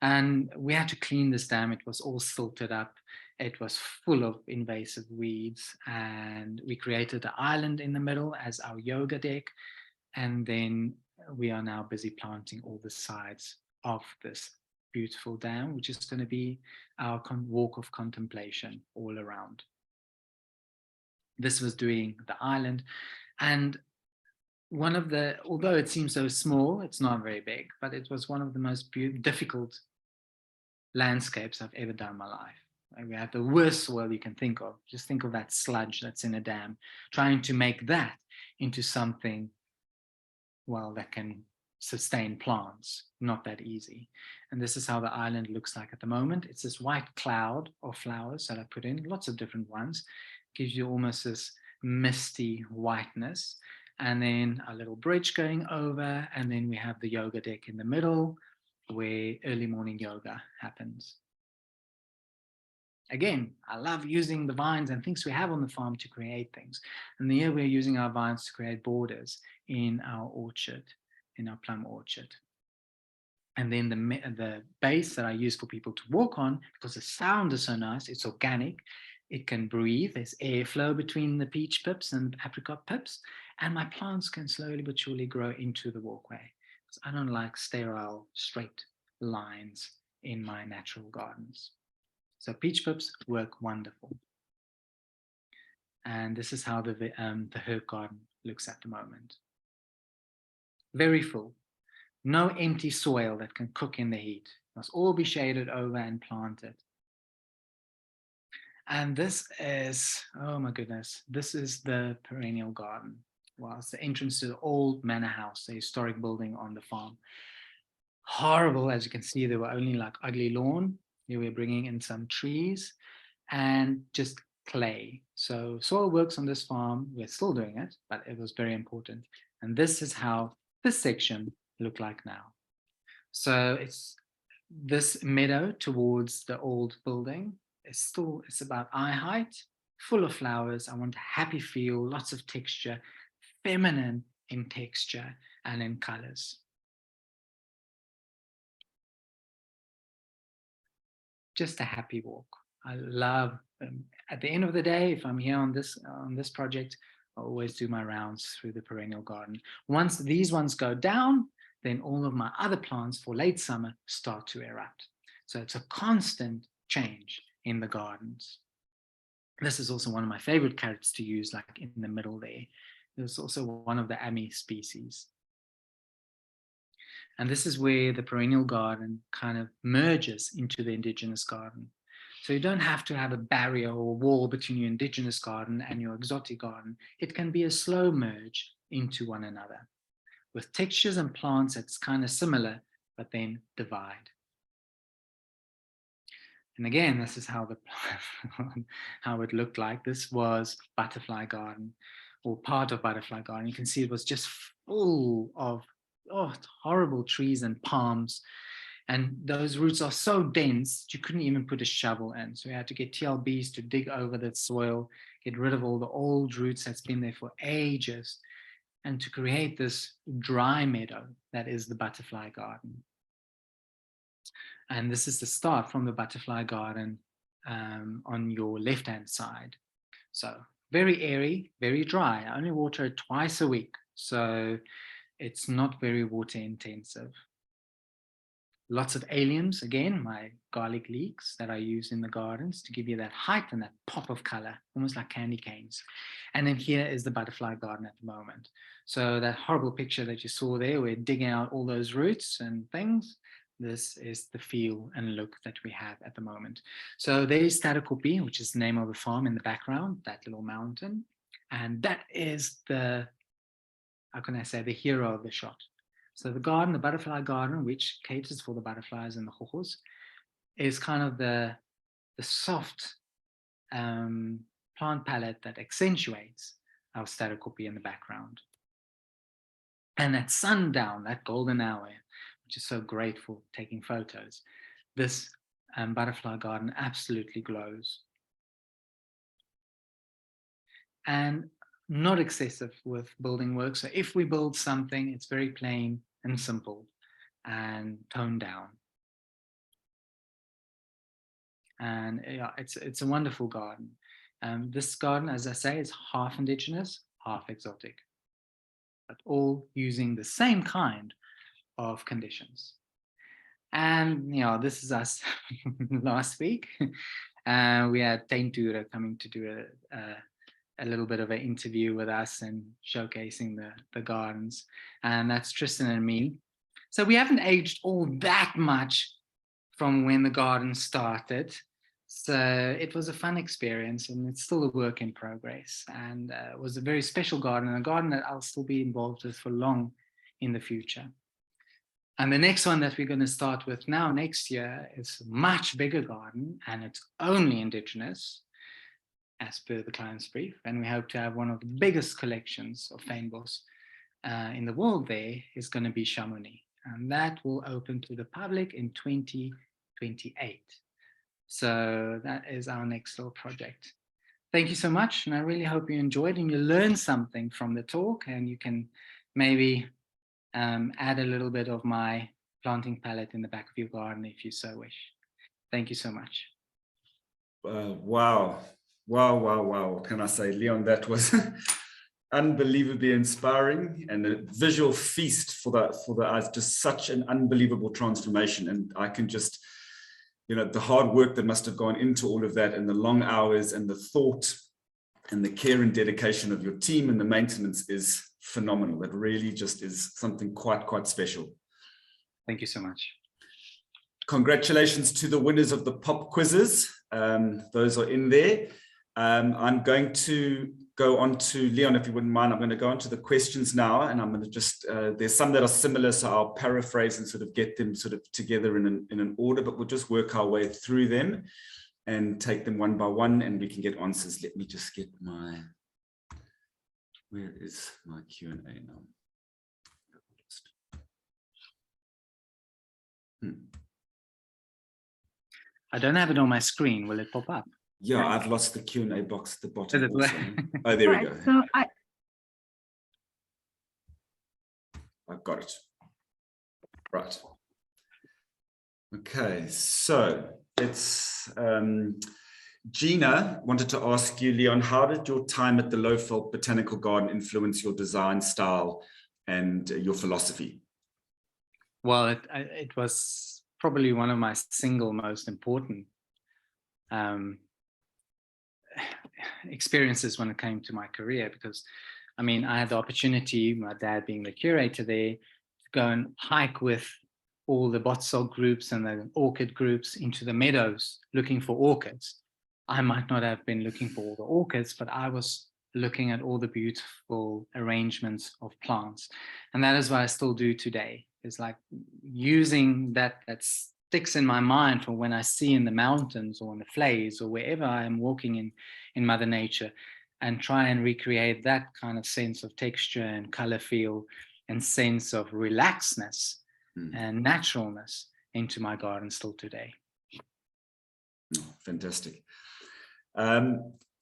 And we had to clean this dam. It was all silted up. It was full of invasive weeds. And we created an island in the middle as our yoga deck. And then we are now busy planting all the sides of this beautiful dam, which is going to be our walk of contemplation all around. This was doing the island. And one of the, although it seems so small, it's not very big, but it was one of the most difficult landscapes I've ever done in my life. We had the worst soil you can think of. Just think of that sludge that's in a dam, trying to make that into something, well, that can sustain plants. Not that easy. And this is how the island looks like at the moment. It's this white cloud of flowers that I put in, lots of different ones. Gives you almost this misty whiteness. And then a little bridge going over, and then we have the yoga deck in the middle, where early morning yoga happens. Again, I love using the vines and things we have on the farm to create things. And here we're using our vines to create borders in our orchard, in our plum orchard. And then the base that I use for people to walk on, because the sound is so nice, it's organic, it can breathe, there's airflow between the peach pips and apricot pips, and my plants can slowly but surely grow into the walkway. Because I don't like sterile, straight lines in my natural gardens. So peach pips work wonderful. And this is how the herb garden looks at the moment. Very full. No empty soil that can cook in the heat. Must all be shaded over and planted. And this is, oh my goodness, this is the Perennial garden. Well, it's the entrance to the old manor house, the historic building on the farm. Horrible, as you can see, there were only like ugly lawn. Here we're bringing in some trees and just clay. So soil works on this farm. We're still doing it, but it was very important. And this is how this section looked like now. So it's this meadow towards the old building. It's about eye height, full of flowers. I want a happy feel, lots of texture, feminine in texture and in colors. Just a happy walk. I love, at the end of the day, if I'm here on this project, I always do my rounds through the Perennial garden. Once these ones go down, then all of my other plants for late summer start to erupt. So it's a constant change in the gardens. This is also one of my favorite carrots to use, like in the middle there. There's also one of the Ami species. And this is where the Perennial garden kind of merges into the indigenous garden. So you don't have to have a barrier or a wall between your indigenous garden and your exotic garden. It can be a slow merge into one another with textures and plants that's kind of similar, but then divide. And again, this is how how it looked like. This was Butterfly Garden, or part of Butterfly Garden. You can see it was just full of horrible trees and palms. And those roots are so dense that you couldn't even put a shovel in. So we had to get TLBs to dig over that soil, get rid of all the old roots that's been there for ages, and to create this dry meadow that is the Butterfly Garden. And this is the start from the Butterfly Garden on your left-hand side. So very airy, very dry. I only water it twice a week. So it's not very water intensive. Lots of alliums, again, my garlic leeks that I use in the gardens to give you that height and that pop of color, almost like candy canes. And then here is the Butterfly Garden at the moment. So that horrible picture that you saw there, we're digging out all those roots and things. This is the feel and look that we have at the moment. So there's Sterrekopje, which is the name of the farm in the background, that little mountain. And that is the, how can I say, the hero of the shot. So the garden, the butterfly garden, which caters for the butterflies and the hojos, is kind of the soft plant palette that accentuates our Sterrekopje in the background. And at sundown, that golden hour, which is so great for taking photos, this butterfly garden absolutely glows. And not excessive with building work. So if we build something, it's very plain and simple and toned down. And yeah, it's a wonderful garden. This garden, as I say, is half indigenous, half exotic, but all using the same kind of conditions. And this is us last week. We had Taintura coming to do a little bit of an interview with us and showcasing the gardens. And that's Tristan and me. So we haven't aged all that much from when the garden started. So it was a fun experience, and it's still a work in progress. And it was a very special garden, a garden that I'll still be involved with for long in the future. And the next one that we're going to start with now next year is a much bigger garden, and it's only indigenous, as per the client's brief. And we hope to have one of the biggest collections of fynbos in the world. There is going to be Chamonix, and that will open to the public in 2028. So that is our next little project. Thank you so much, and I really hope you enjoyed and you learned something from the talk, and you can maybe add a little bit of my planting palette in the back of your garden if you so wish. Thank you so much. Wow. What can I say, Leon? That was unbelievably inspiring and a visual feast for the eyes. Just such an unbelievable transformation. And I can just, the hard work that must have gone into all of that, and the long hours and the thought and the care and dedication of your team and the maintenance is phenomenal. It really just is something quite special. Thank you so much. Congratulations to the winners of the pop quizzes. Those are in there. I'm going to go on to Leon, if you wouldn't mind. I'm going to go on to the questions now, and I'm going to just, there's some that are similar, so I'll paraphrase and sort of get them sort of together in an order, but we'll just work our way through them and take them one by one, and we can get answers. Let me just get my, where is my Q&A now? I don't have it on my screen. Will it pop up? Yeah, I've lost the Q&A box at the bottom. Oh, there we go. So I've got it. Right. Okay, so it's Gina wanted to ask you, Leon, how did your time at the Lowveld Botanical Garden influence your design style and your philosophy? Well, it was probably one of my single most important experiences when it came to my career, because I mean, I had the opportunity, my dad being the curator there, to go and hike with all the botsog groups and the orchid groups into the meadows looking for orchids. I might not have been looking for all the orchids, but I was looking at all the beautiful arrangements of plants. And that is what I still do today. It's like using that sticks in my mind for when I see in the mountains or in the flays or wherever I am walking in Mother Nature, and try and recreate that kind of sense of texture and color feel and sense of relaxedness and naturalness into my garden still today. Oh, fantastic.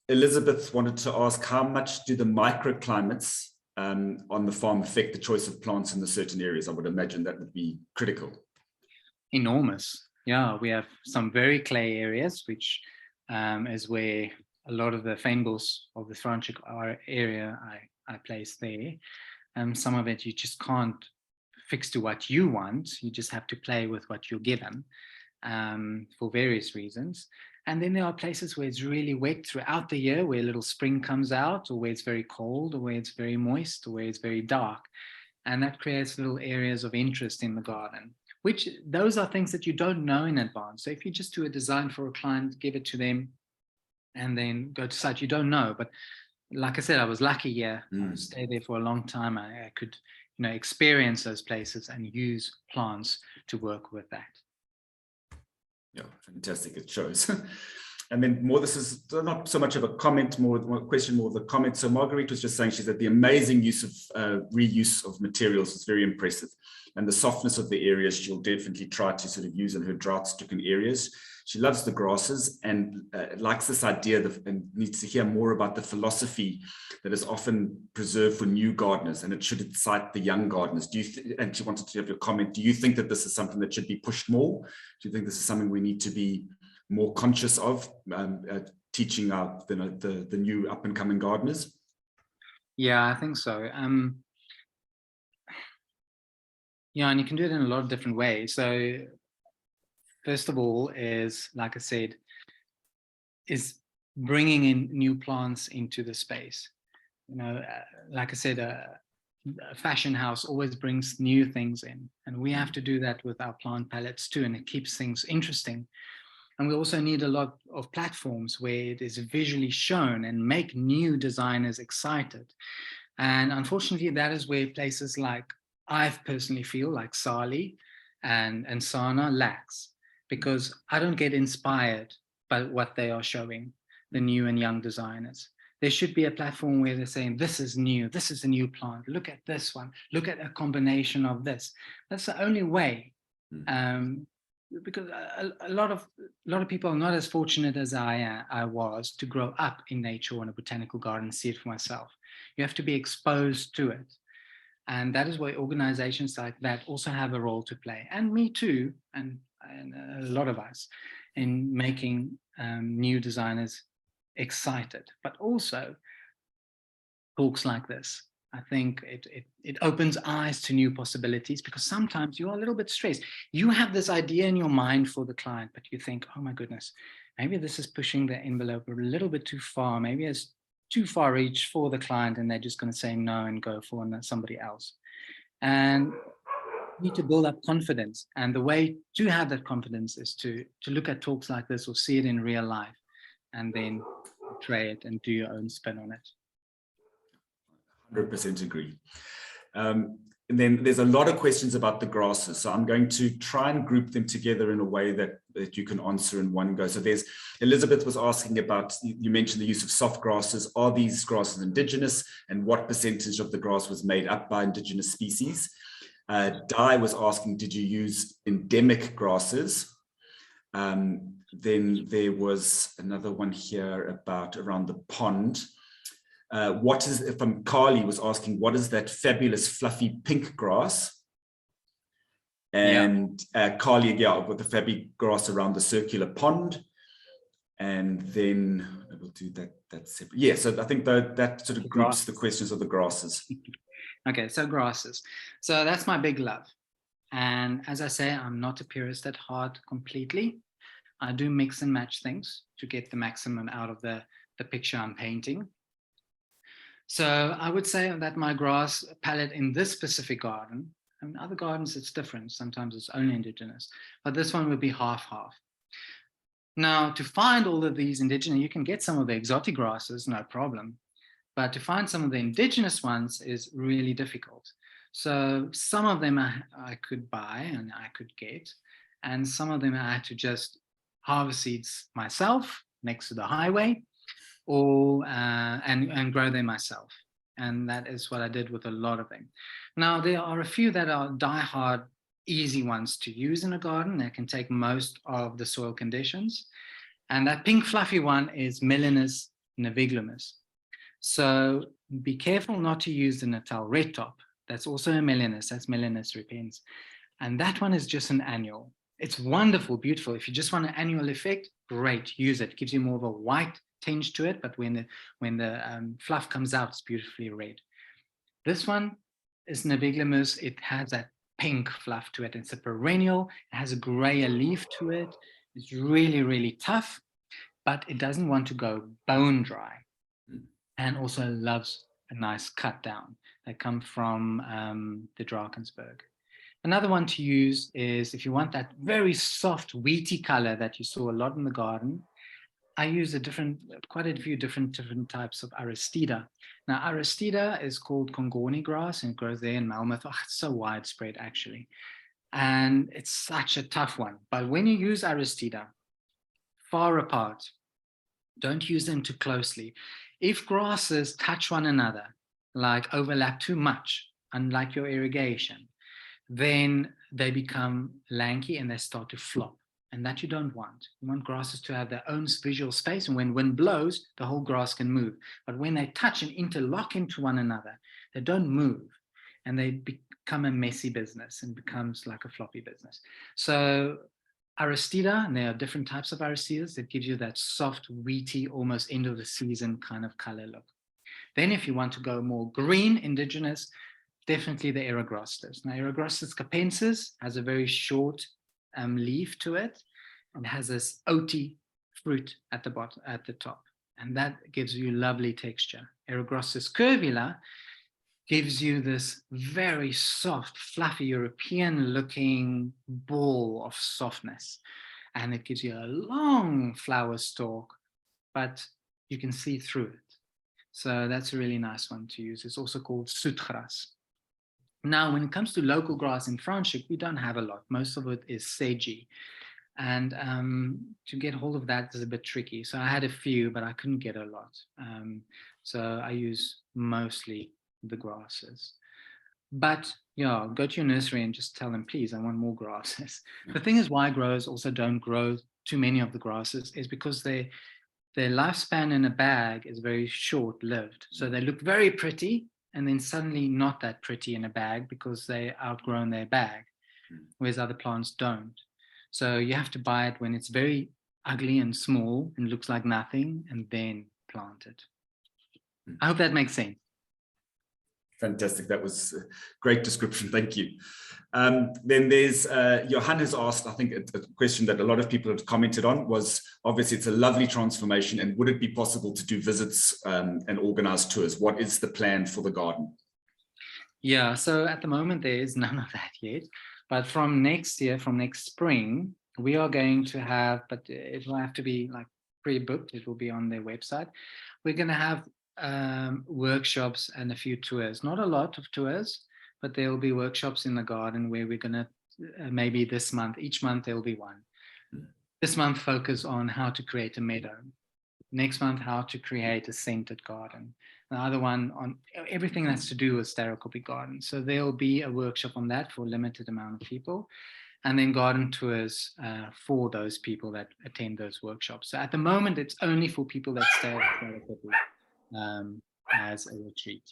Elizabeth wanted to ask, how much do the microclimates on the farm affect the choice of plants in the certain areas? I would imagine that would be critical. Enormous. Yeah, we have some very clay areas, which is where a lot of the fynbos of the Franschhoek area I place there. Some of it you just can't fix to what you want. You just have to play with what you're given for various reasons. And then there are places where it's really wet throughout the year, where a little spring comes out, or where it's very cold, or where it's very moist, or where it's very dark. And that creates little areas of interest in the garden, which those are things that you don't know in advance. So if you just do a design for a client, give it to them, and then go to site, you don't know. But like I said, I was lucky here. I stayed there for a long time. I could experience those places and use plants to work with that. Yeah, fantastic. It shows. And then more, this is not so much of a comment, more a question, more of a comment. So Marguerite was just saying, she said the amazing use of reuse of materials is very impressive. And the softness of the areas she'll definitely try to sort of use in her drought-stricken areas. She loves the grasses and likes this idea and needs to hear more about the philosophy that is often preserved for new gardeners, and it should excite the young gardeners. And she wanted to have your comment. Do you think that this is something that should be pushed more? Do you think this is something we need to be more conscious of, teaching the new up and coming gardeners? Yeah, I think so. Yeah, and you can do it in a lot of different ways. So first of all is, like I said, is bringing in new plants into the space. Like I said, a fashion house always brings new things in, and we have to do that with our plant palettes too, and it keeps things interesting. And we also need a lot of platforms where it is visually shown and make new designers excited. And unfortunately, that is where places like, I personally feel like Sali and Sana lacks, because I don't get inspired by what they are showing, the new and young designers. There should be a platform where they're saying, this is new, this is a new plant, look at this one, look at a combination of this. That's the only way. Because a lot of people are not as fortunate as I was to grow up in nature or in a botanical garden and see it for myself. You have to be exposed to it. And that is why organizations like that also have a role to play. And me too, and a lot of us, in making new designers excited. But also talks like this, I think it opens eyes to new possibilities, because sometimes you're a little bit stressed. You have this idea in your mind for the client, but you think, oh my goodness, maybe this is pushing the envelope a little bit too far. Maybe it's too far reach for the client and they're just going to say no and go for somebody else. And you need to build up confidence. And the way to have that confidence is to look at talks like this or see it in real life, and then portray it and do your own spin on it. 100% agree. And then there's a lot of questions about the grasses. So I'm going to try and group them together in a way that you can answer in one go. So there's, Elizabeth was asking about, you mentioned the use of soft grasses. Are these grasses indigenous, and what percentage of the grass was made up by indigenous species? Di was asking, did you use endemic grasses? Then there was another one here around the pond. What is, from Carly was asking, what is that fabulous fluffy pink grass? And Carly, with the fabby grass around the circular pond. And then we'll do that separate. Yeah, so I think that sort of groups the questions of the grasses. Okay, so grasses. So that's my big love. And as I say, I'm not a purist at heart completely. I do mix and match things to get the maximum out of the picture I'm painting. So I would say that my grass palette in this specific garden, in other gardens it's different, sometimes it's only indigenous, but this one would be half-half. Now, to find all of these indigenous, you can get some of the exotic grasses, no problem, but to find some of the indigenous ones is really difficult. So some of them I could buy and I could get, and some of them I had to just harvest seeds myself next to the highway, or and grow them myself. And that is what I did with a lot of them. Now, there are a few that are die-hard, easy ones to use in a garden that can take most of the soil conditions. And that pink fluffy one is Melinus naviglumus. So be careful not to use the Natal red top. That's also a Melinus, that's Melinus repens. And that one is just an annual. It's wonderful, beautiful. If you just want an annual effect, great, use it. It gives you more of a white tinge to it, but when the fluff comes out, it's beautifully red. This one is naviglumus. It has that pink fluff to it. It's a perennial. It has a grayer leaf to it. It's really, really tough, but it doesn't want to go bone dry, and also loves a nice cut down. They come from the Drakensberg. Another one to use is if you want that very soft, wheaty color that you saw a lot in the garden, I use quite a few different types of Aristida. Now, Aristida is called Congorni grass and it grows there in Malmö. Oh, it's so widespread, actually. And it's such a tough one. But when you use Aristida, far apart, don't use them too closely. If grasses touch one another, like overlap too much, unlike your irrigation, then they become lanky and they start to flop. And that you don't want. You want grasses to have their own visual space, and when wind blows, the whole grass can move. But when they touch and interlock into one another, they don't move, and they become a messy business and becomes like a floppy business. So Aristida, and there are different types of Aristidas that gives you that soft, wheaty, almost end of the season kind of color look. Then if you want to go more green, indigenous, definitely the Eragrostis. Now, Eragrostis capensis has a very short leaf to it and has this oaty fruit at the bottom, at the top, and that gives you lovely texture. Eragrostis curvula gives you this very soft, fluffy, European-looking ball of softness, and it gives you a long flower stalk, but you can see through it. So that's a really nice one to use. It's also called soetgras. Now, when it comes to local grass in Franschhoek, we don't have a lot. Most of it is sedgy. And to get hold of that is a bit tricky. So I had a few, but I couldn't get a lot. So I use mostly the grasses. But yeah, go to your nursery and just tell them, please, I want more grasses. The thing is why growers also don't grow too many of the grasses is because their lifespan in a bag is very short-lived. So they look very pretty, and then suddenly not that pretty in a bag because they outgrown their bag, whereas other plants don't. So you have to buy it when it's very ugly and small and looks like nothing, and then plant it. I hope that makes sense. Fantastic. That was a great description. Thank you. Then there's, Johan has asked, I think a question that a lot of people have commented on was, obviously it's a lovely transformation, and would it be possible to do visits and organize tours? What is the plan for the garden? Yeah, so at the moment there is none of that yet, but from next year, from next spring, we are going to have, but it will have to be like pre-booked, it will be on their website. We're going to have workshops and a few tours, not a lot of tours, but there will be workshops in the garden where we're going to maybe this month, each month there will be one. This month focus on how to create a meadow, next month how to create a scented garden, the other one on everything that's to do with Sterrekopje Gardens. So there'll be a workshop on that for a limited amount of people, and then garden tours for those people that attend those workshops. So at the moment it's only for people that stay at Sterrekopje as a retreat,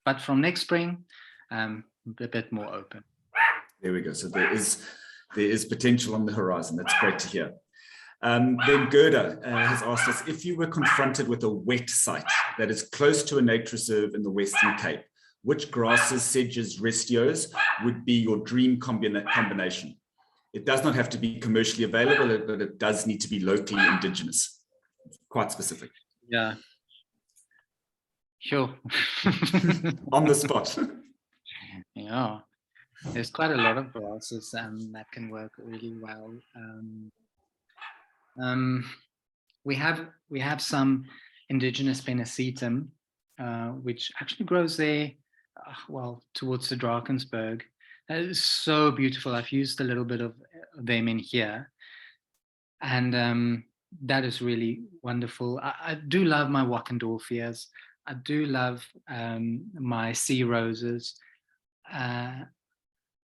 but from next spring a bit more open. There we go. So there is potential on the horizon. That's great to hear. Then Gerda has asked us, if you were confronted with a wet site that is close to a nature reserve in the Western Cape, which grasses, sedges, restios would be your dream combination? It does not have to be commercially available, but it does need to be locally indigenous. Quite specific. Yeah. Sure. On the spot. Yeah. There's quite a lot of grasses that can work really well. We have some indigenous Pennisetum, which actually grows there, well, towards the Drakensberg. That is so beautiful. I've used a little bit of them in here, and that is really wonderful. I do love my Wackendorfias. I do love my sea roses.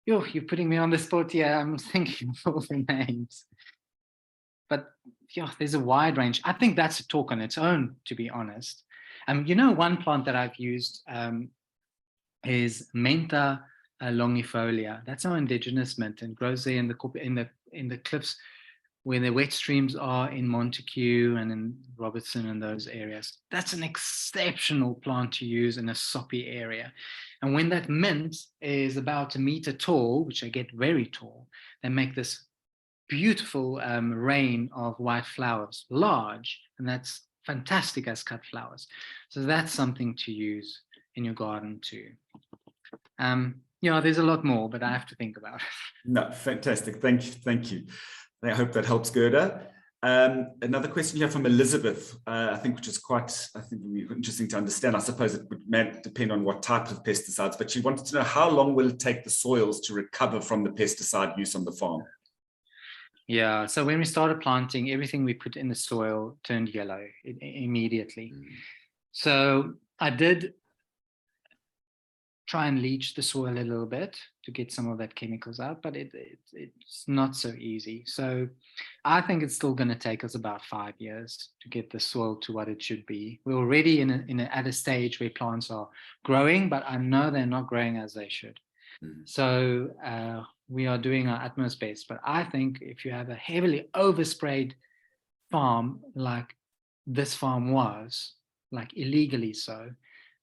You're putting me on the spot here. I'm thinking of all the names. But yeah, there's a wide range. I think that's a talk on its own, to be honest. One plant that I've used is Mentha longifolia. That's our indigenous mint, and grows there in the cliffs where the wet streams are in Montague and in Robertson and those areas. That's an exceptional plant to use in a soppy area. And when that mint is about a meter tall, which they get very tall, they make this beautiful rain of white flowers, large, and that's fantastic as cut flowers. So that's something to use in your garden too. There's a lot more, but I have to think about it. No, fantastic. Thank you. I hope that helps, Gerda. Another question here from Elizabeth, I think, which is quite, interesting to understand. I suppose it would depend on what type of pesticides, but she wanted to know how long will it take the soils to recover from the pesticide use on the farm? Yeah, so when we started planting, everything we put in the soil turned yellow immediately. So I did try and leach the soil a little bit to get some of that chemicals out, but it's not so easy. So I think it's still going to take us about 5 years to get the soil to what it should be. We're already at a stage where plants are growing, but I know they're not growing as they should. So we are doing our utmost best. But I think if you have a heavily oversprayed farm like this farm was, like illegally so,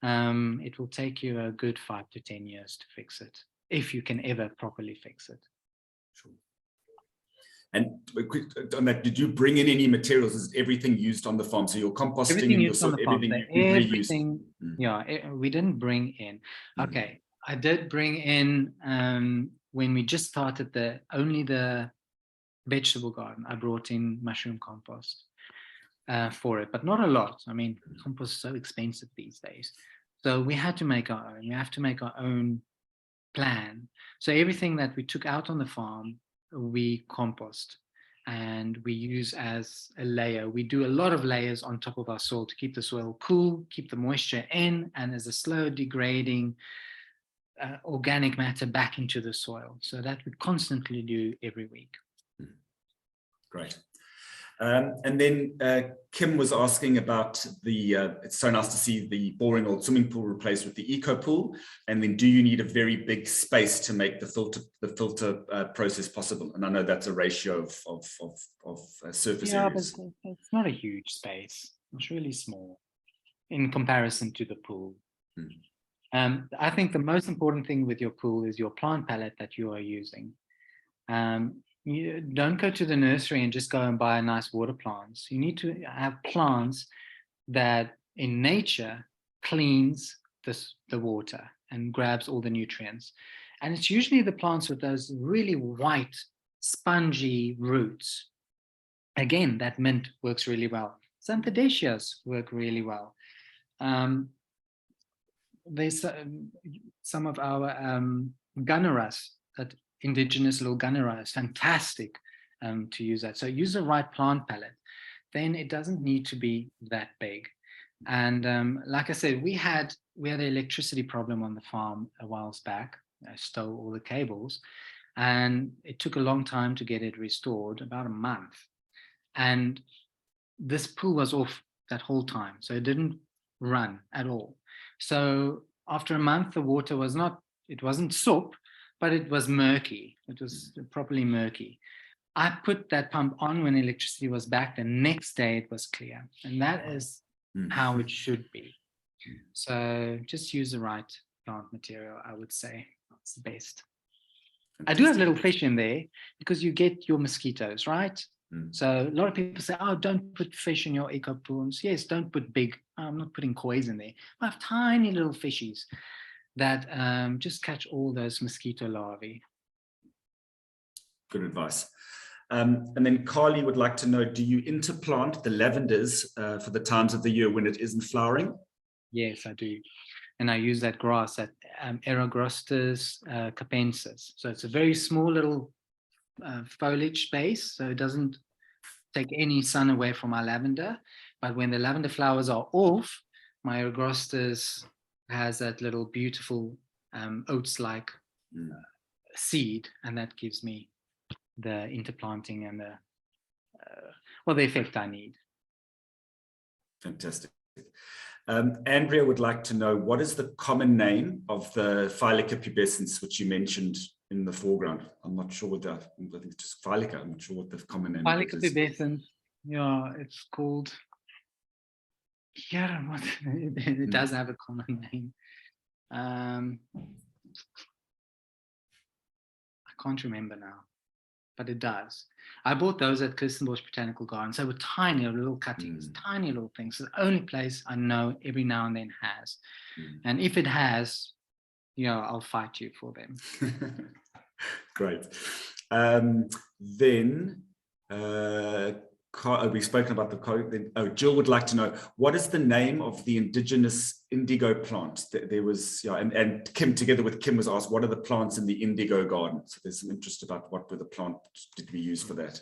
it will take you a good 5 to 10 years to fix it, if you can ever properly fix it. Sure. And on that, did you bring in any materials? Is everything used on the farm? So your composting, everything used on the farm, everything, yeah, we didn't bring in. Okay, I did bring in when we just started only the vegetable garden. I brought in mushroom compost for it, but not a lot. I mean, compost is so expensive these days. So we had to make our own. We have to make our own plan. So everything that we took out on the farm, we compost and we use as a layer. We do a lot of layers on top of our soil to keep the soil cool, keep the moisture in, and as a slow degrading organic matter back into the soil. So that we constantly do every week. Great. And then Kim was asking about it's so nice to see the boring old swimming pool replaced with the eco pool. And then do you need a very big space to make the filter process possible? And I know that's a ratio of surface areas. But it's not a huge space. It's really small in comparison to the pool. I think the most important thing with your pool is your plant palette that you are using. You don't go to the nursery and just go and buy nice water plants. You need to have plants that in nature cleans the water and grabs all the nutrients. And it's usually the plants with those really white, spongy roots. Again, that mint works really well. Xanthodias work really well. There's some of our gunneras, that indigenous little gunnera is fantastic to use that. So use the right plant palette. Then it doesn't need to be that big. And like I said, we had an electricity problem on the farm a while back. I stole all the cables, and it took a long time to get it restored, about a month. And this pool was off that whole time, so it didn't run at all. So after a month, the water was it wasn't soap, but it was murky. It was properly murky. I put that pump on when electricity was back. The next day it was clear. And that is how it should be. So just use the right plant material, I would say. It's the best. I do have little fish in there because you get your mosquitoes, right? So a lot of people say, oh, don't put fish in your eco pools. Yes, don't put big. I'm not putting koi's in there. I have tiny little fishies that just catch all those mosquito larvae. Good advice. And then Carly would like to know, do you interplant the lavenders for the times of the year when it isn't flowering? Yes, I do. And I use that grass, that Eragrostis capensis. So it's a very small little foliage space, so it doesn't take any sun away from our lavender. But when the lavender flowers are off, my Eragrostis has that little beautiful oats-like seed, and that gives me the interplanting and the effect I need. Fantastic. Andrea would like to know, what is the common name of the Phylica pubescens, which you mentioned in the foreground? I'm not sure what that, I think it's just Phylica. I'm not sure what the common name Phylica is. pubescens, yeah, it's called, yeah, it does have a common name. I can't remember now, but it does. I bought those at Kirstenbosch Botanical Gardens. They were tiny little cuttings, tiny little things. It's the only place I know every now and then has. And if it has, I'll fight you for them. Great. Then we've spoken about Jill would like to know, what is the name of the indigenous indigo plant? There was, yeah, and Kim, together with Kim, was asked, what are the plants in the indigo garden? So there's some interest about what were the plant did we use for that?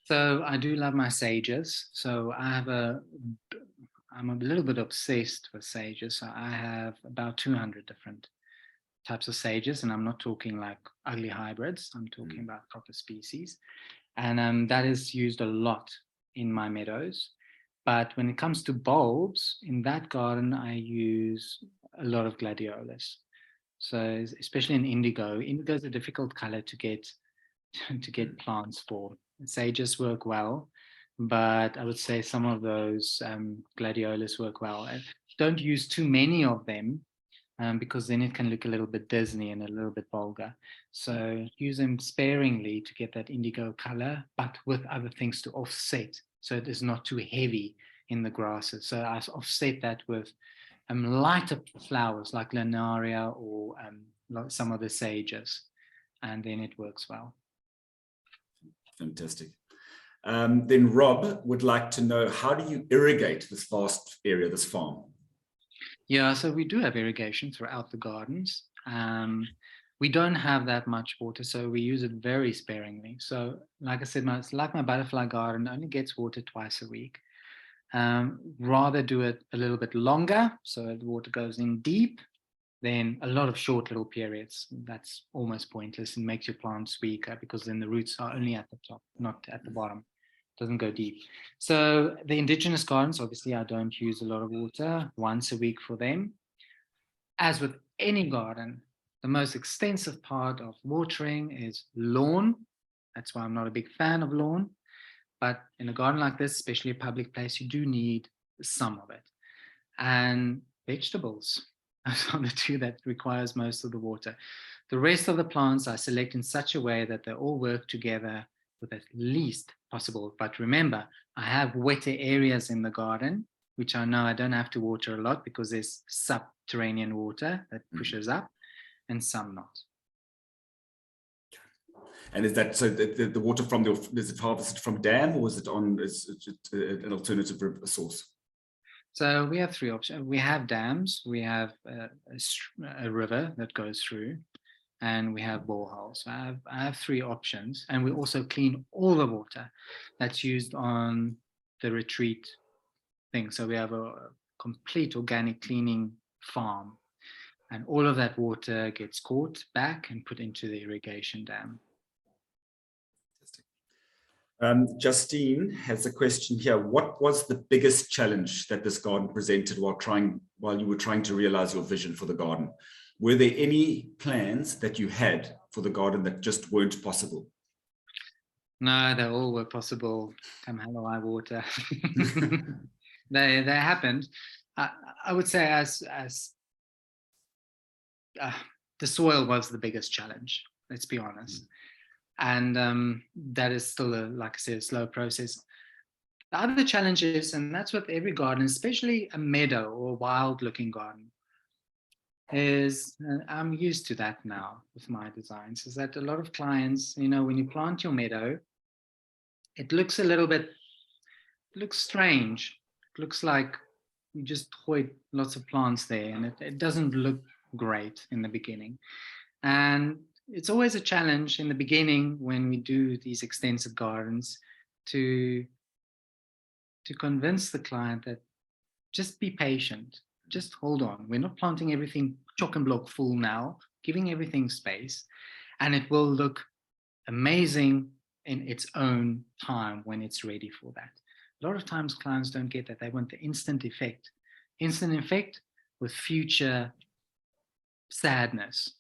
So I do love my sages. So I'm a little bit obsessed with sages. So I have about 200 different types of sages, and I'm not talking like ugly hybrids. I'm talking about proper species. And that is used a lot in my meadows. But when it comes to bulbs, in that garden, I use a lot of gladiolus. So especially in indigo, indigo is a difficult color to get plants for. Sages work well, but I would say some of those gladiolus work well. Don't use too many of them, because then it can look a little bit Disney and a little bit vulgar. So use them sparingly to get that indigo color, but with other things to offset, so it is not too heavy in the grasses. So I offset that with lighter flowers like Linaria or some of the sages, and then it works well. Fantastic. Then Rob would like to know, how do you irrigate this vast area, this farm? Yeah, so we do have irrigation throughout the gardens. We don't have that much water, so we use it very sparingly. So like I said, it's like my butterfly garden only gets water twice a week. Rather do it a little bit longer, so the water goes in deep, than a lot of short little periods. That's almost pointless and makes your plants weaker, because then the roots are only at the top, not at the bottom. Doesn't go deep. So the indigenous gardens, obviously I don't use a lot of water, once a week for them. As with any garden, the most extensive part of watering is lawn. That's why I'm not a big fan of lawn. But in a garden like this, especially a public place, you do need some of it. And vegetables, those are the two that requires most of the water. The rest of the plants I select in such a way that they all work together with at least possible. But remember, I have wetter areas in the garden, which I know I don't have to water a lot because there's subterranean water that pushes up, and some not. And is that, so the water from is it harvested from dam, or is it an alternative source? So we have three options. We have dams, we have a river that goes through, and we have boreholes. So I have three options, and we also clean all the water that's used on the retreat thing. So we have a complete organic cleaning farm, and all of that water gets caught back and put into the irrigation dam. Justine has a question here. What was the biggest challenge that this garden presented while you were trying to realize your vision for the garden? Were there any plans that you had for the garden that just weren't possible? No, they all were possible. Come hell or high water. They happened. I would say as the soil was the biggest challenge. Let's be honest. And that is still, like I said, a slow process. The other challenge is, and that's with every garden, especially a meadow or a wild-looking garden, is, I'm used to that now with my designs, is that a lot of clients, when you plant your meadow, it looks a little bit, looks strange. It looks like you just hoid lots of plants there, and it doesn't look great in the beginning. And it's always a challenge in the beginning when we do these extensive gardens to convince the client that just be patient, just hold on. We're not planting everything chock and block full now, giving everything space, and it will look amazing in its own time when it's ready for that. A lot of times clients don't get that. They want the instant effect with future sadness.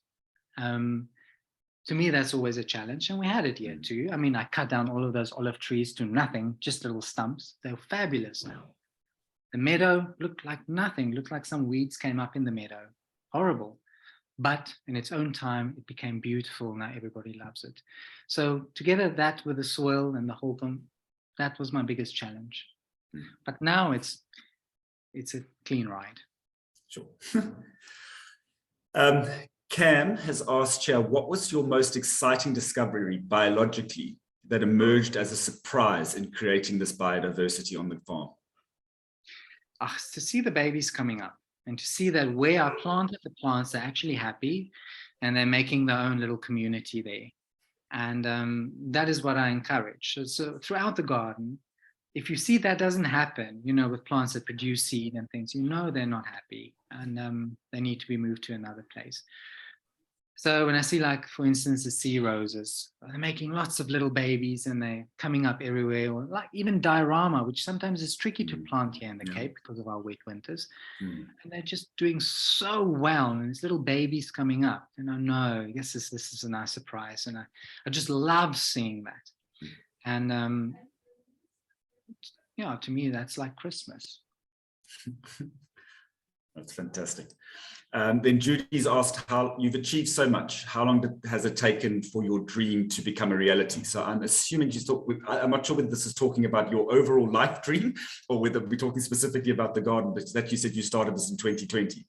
To me, that's always a challenge, and we had it here too. I mean, I cut down all of those olive trees to nothing, just little stumps. They're fabulous now. The meadow looked like nothing, looked like some weeds came up in the meadow. Horrible. But in its own time, it became beautiful. Now everybody loves it. So together that with the soil and the whole thing, that was my biggest challenge. But now it's a clean ride. Sure. Cam has asked here, what was your most exciting discovery biologically that emerged as a surprise in creating this biodiversity on the farm? To see the babies coming up and to see that where I planted the plants, they're actually happy and they're making their own little community there. And that is what I encourage. So throughout the garden, if you see that doesn't happen, with plants that produce seed and things, they're not happy and they need to be moved to another place. So when I see, like, for instance, the sea roses, they're making lots of little babies and they're coming up everywhere, or like even diorama, which sometimes is tricky to plant here in the Cape because of our wet winters. And they're just doing so well, and these little babies coming up, and I know, I guess this is a nice surprise, and I just love seeing that. And to me, that's like Christmas. That's fantastic. Then Judy's asked how you've achieved so much. How long has it taken for your dream to become a reality? So I'm assuming I'm not sure whether this is talking about your overall life dream or whether we're talking specifically about the garden, but that you said you started this in 2020.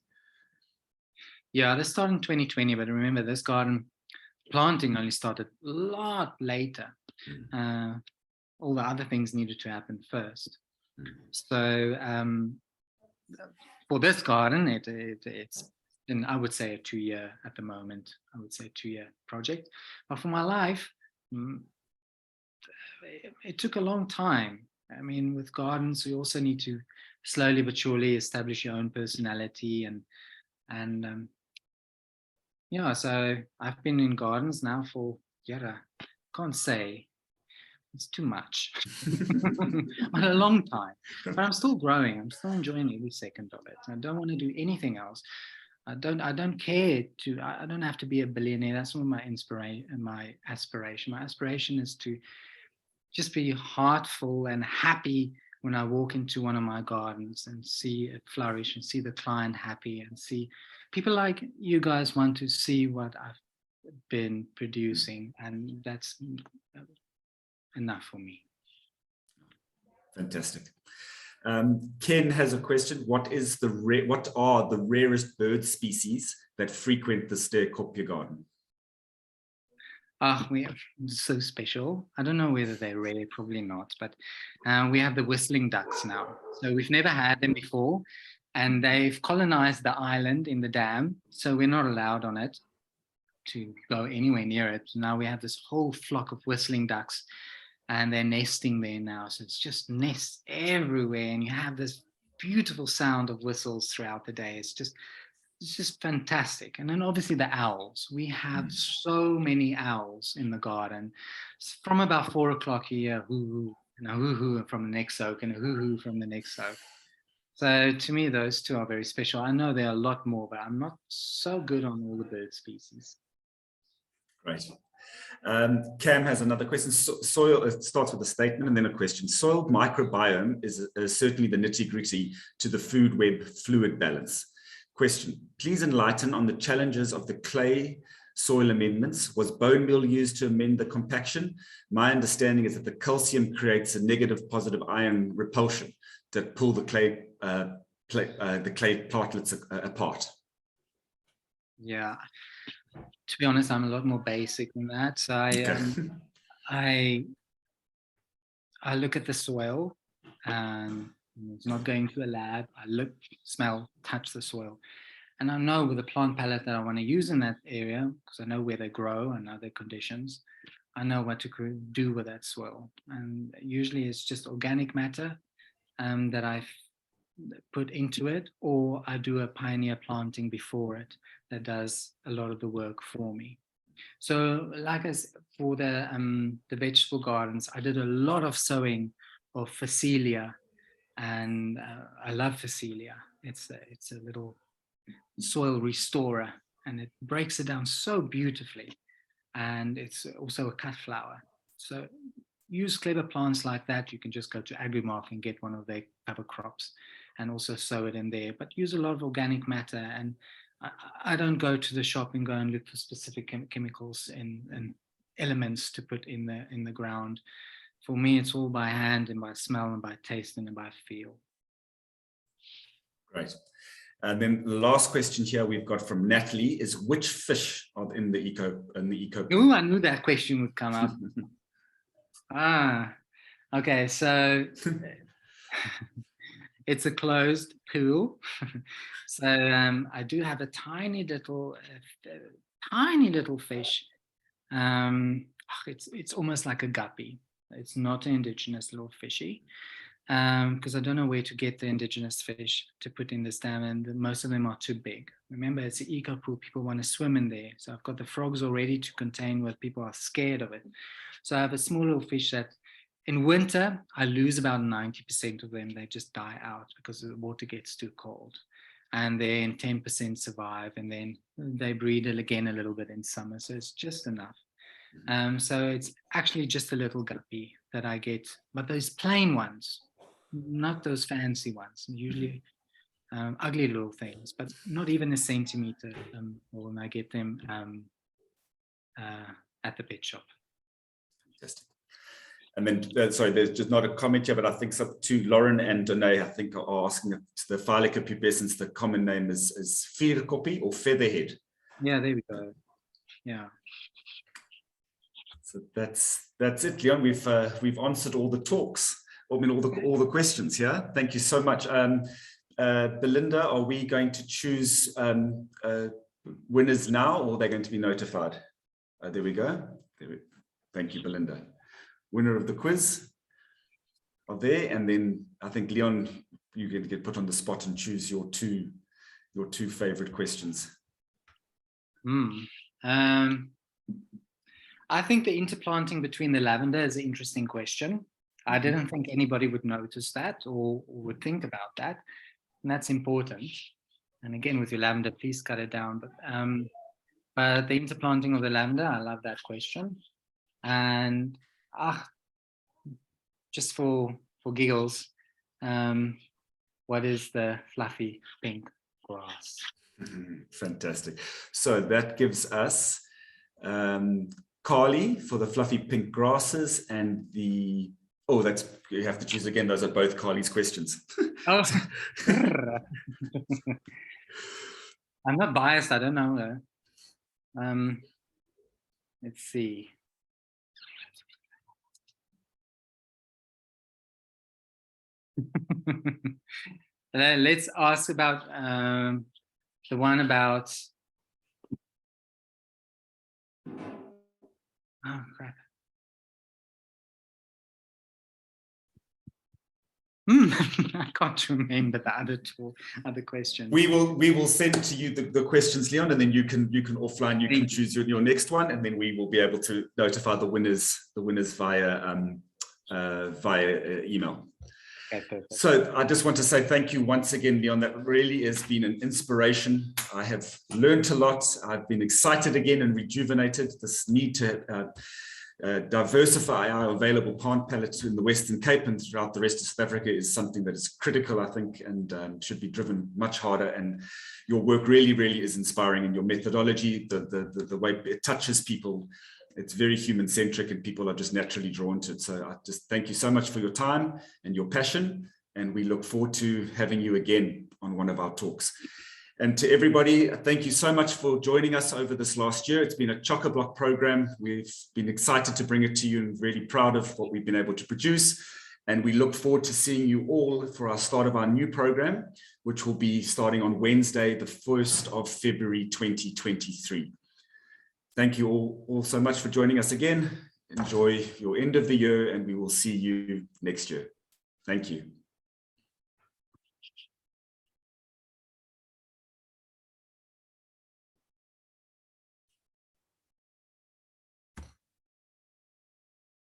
Yeah, this started in 2020, but remember, this garden planting only started a lot later. All the other things needed to happen first. So for this garden, it's been, I would say, a 2-year at the moment. I would say a 2-year project. But for my life, it took a long time. I mean, with gardens, you also need to slowly but surely establish your own personality and so I've been in gardens now for, can't say, it's too much, but a long time. But I'm still growing. I'm still enjoying every second of it. I don't want to do anything else. I don't care to. I don't have to be a billionaire. That's not my inspiration. My aspiration. My aspiration is to just be heartful and happy when I walk into one of my gardens and see it flourish and see the client happy and see people like you guys want to see what I've been producing, and that's enough for me. Fantastic. Ken has a question. What are the rarest bird species that frequent the Sterrekopje garden? We are so special. I don't know whether they're rare, probably not, but we have the whistling ducks now. So we've never had them before, and they've colonized the island in the dam, so we're not allowed on it to go anywhere near it. So now we have this whole flock of whistling ducks, and they're nesting there now. So it's just nests everywhere, and you have this beautiful sound of whistles throughout the day. It's just fantastic. And then obviously the owls. We have so many owls in the garden. From about 4 o'clock here, hoo-hoo, and a hoo-hoo from the next oak, and a hoo-hoo from the next oak. So to me, those two are very special. I know there are a lot more, but I'm not so good on all the bird species. Great. Cam has another question. Soil, it starts with a statement and then a question. Soil microbiome is certainly the nitty-gritty to the food web fluid balance. Question, please enlighten on the challenges of the clay soil amendments. Was bone meal used to amend the compaction? My understanding is that the calcium creates a negative positive ion repulsion that pull the clay platelets apart. Yeah. To be honest, I'm a lot more basic than that. So I look at the soil, and it's not going to a lab. I look, smell, touch the soil, and I know with the plant palette that I want to use in that area, because I know where they grow and other conditions. I know what to do with that soil, and usually it's just organic matter that I've put into it, or I do a pioneer planting before it that does a lot of the work for me. So like as for the vegetable gardens, I did a lot of sowing of Phacelia, and I love Phacelia. It's a little soil restorer, and it breaks it down so beautifully, and it's also a cut flower. So use clever plants like that. You can just go to Agrimark and get one of their cover crops and also sow it in there, but use a lot of organic matter. And I don't go to the shop and go and look for specific chemicals and elements to put in the ground. For me, it's all by hand and by smell and by taste and by feel. Great. And then the last question here we've got from Natalie is, which fish are in the eco? Oh, I knew that question would come up. Okay, so it's a closed pool. So I do have a tiny little fish. It's almost like a guppy. It's not an indigenous little fishy, because I don't know where to get the indigenous fish to put in this dam, and most of them are too big. Remember, it's an eco pool. People want to swim in there. So I've got the frogs already to contain what people are scared of it. So I have a small little fish that in winter, I lose about 90% of them. They just die out because the water gets too cold. And then 10% survive, and then they breed again a little bit in summer. So it's just enough. So it's actually just a little guppy that I get, but those plain ones, not those fancy ones, usually ugly little things, but not even a centimeter when I get them at the pet shop. Fantastic. And then, sorry, there's just not a comment here, but I think to Lauren and Danae, I think are asking the Phylocope pubescens, the common name is Sterrekopje or featherhead. Yeah, there we go. Yeah. So that's it, Leon. We've answered all the talks. I mean, all the questions here. Thank you so much. Belinda, are we going to choose winners now, or are they going to be notified? There we go. Thank you, Belinda. Winner of the quiz are there, and then I think Leon, you get put on the spot and choose your two favorite questions. I think the interplanting between the lavender is an interesting question. I didn't think anybody would notice that or would think about that, and that's important. And again, with your lavender, please cut it down. But the interplanting of the lavender, I love that question. And just for giggles, what is the fluffy pink grass? Fantastic. So that gives us Carly for the fluffy pink grasses, and you have to choose again. Those are both Carly's questions. Oh. I'm not biased, I don't know though. Let's see. Let's ask about the one about, oh crap. I can't remember the other questions. We will send to you the questions, Leon, and then you can offline, you can choose your next one, and then we will be able to notify the winners via email. Okay, perfect. So I just want to say thank you once again, Leon. That really has been an inspiration. I have learned a lot. I've been excited again and rejuvenated. This need to diversify our available plant palettes in the Western Cape and throughout the rest of South Africa is something that is critical, I think, and should be driven much harder. And your work really, really is inspiring, and your methodology, the way it touches people, it's very human-centric, and people are just naturally drawn to it. So I just thank you so much for your time and your passion, and we look forward to having you again on one of our talks. And to everybody, thank you so much for joining us over this last year. It's been a chock-a-block program. We've been excited to bring it to you and really proud of what we've been able to produce. And we look forward to seeing you all for our start of our new program, which will be starting on Wednesday, the 1st of February, 2023. Thank you all so much for joining us again. Enjoy your end of the year, and we will see you next year. Thank you.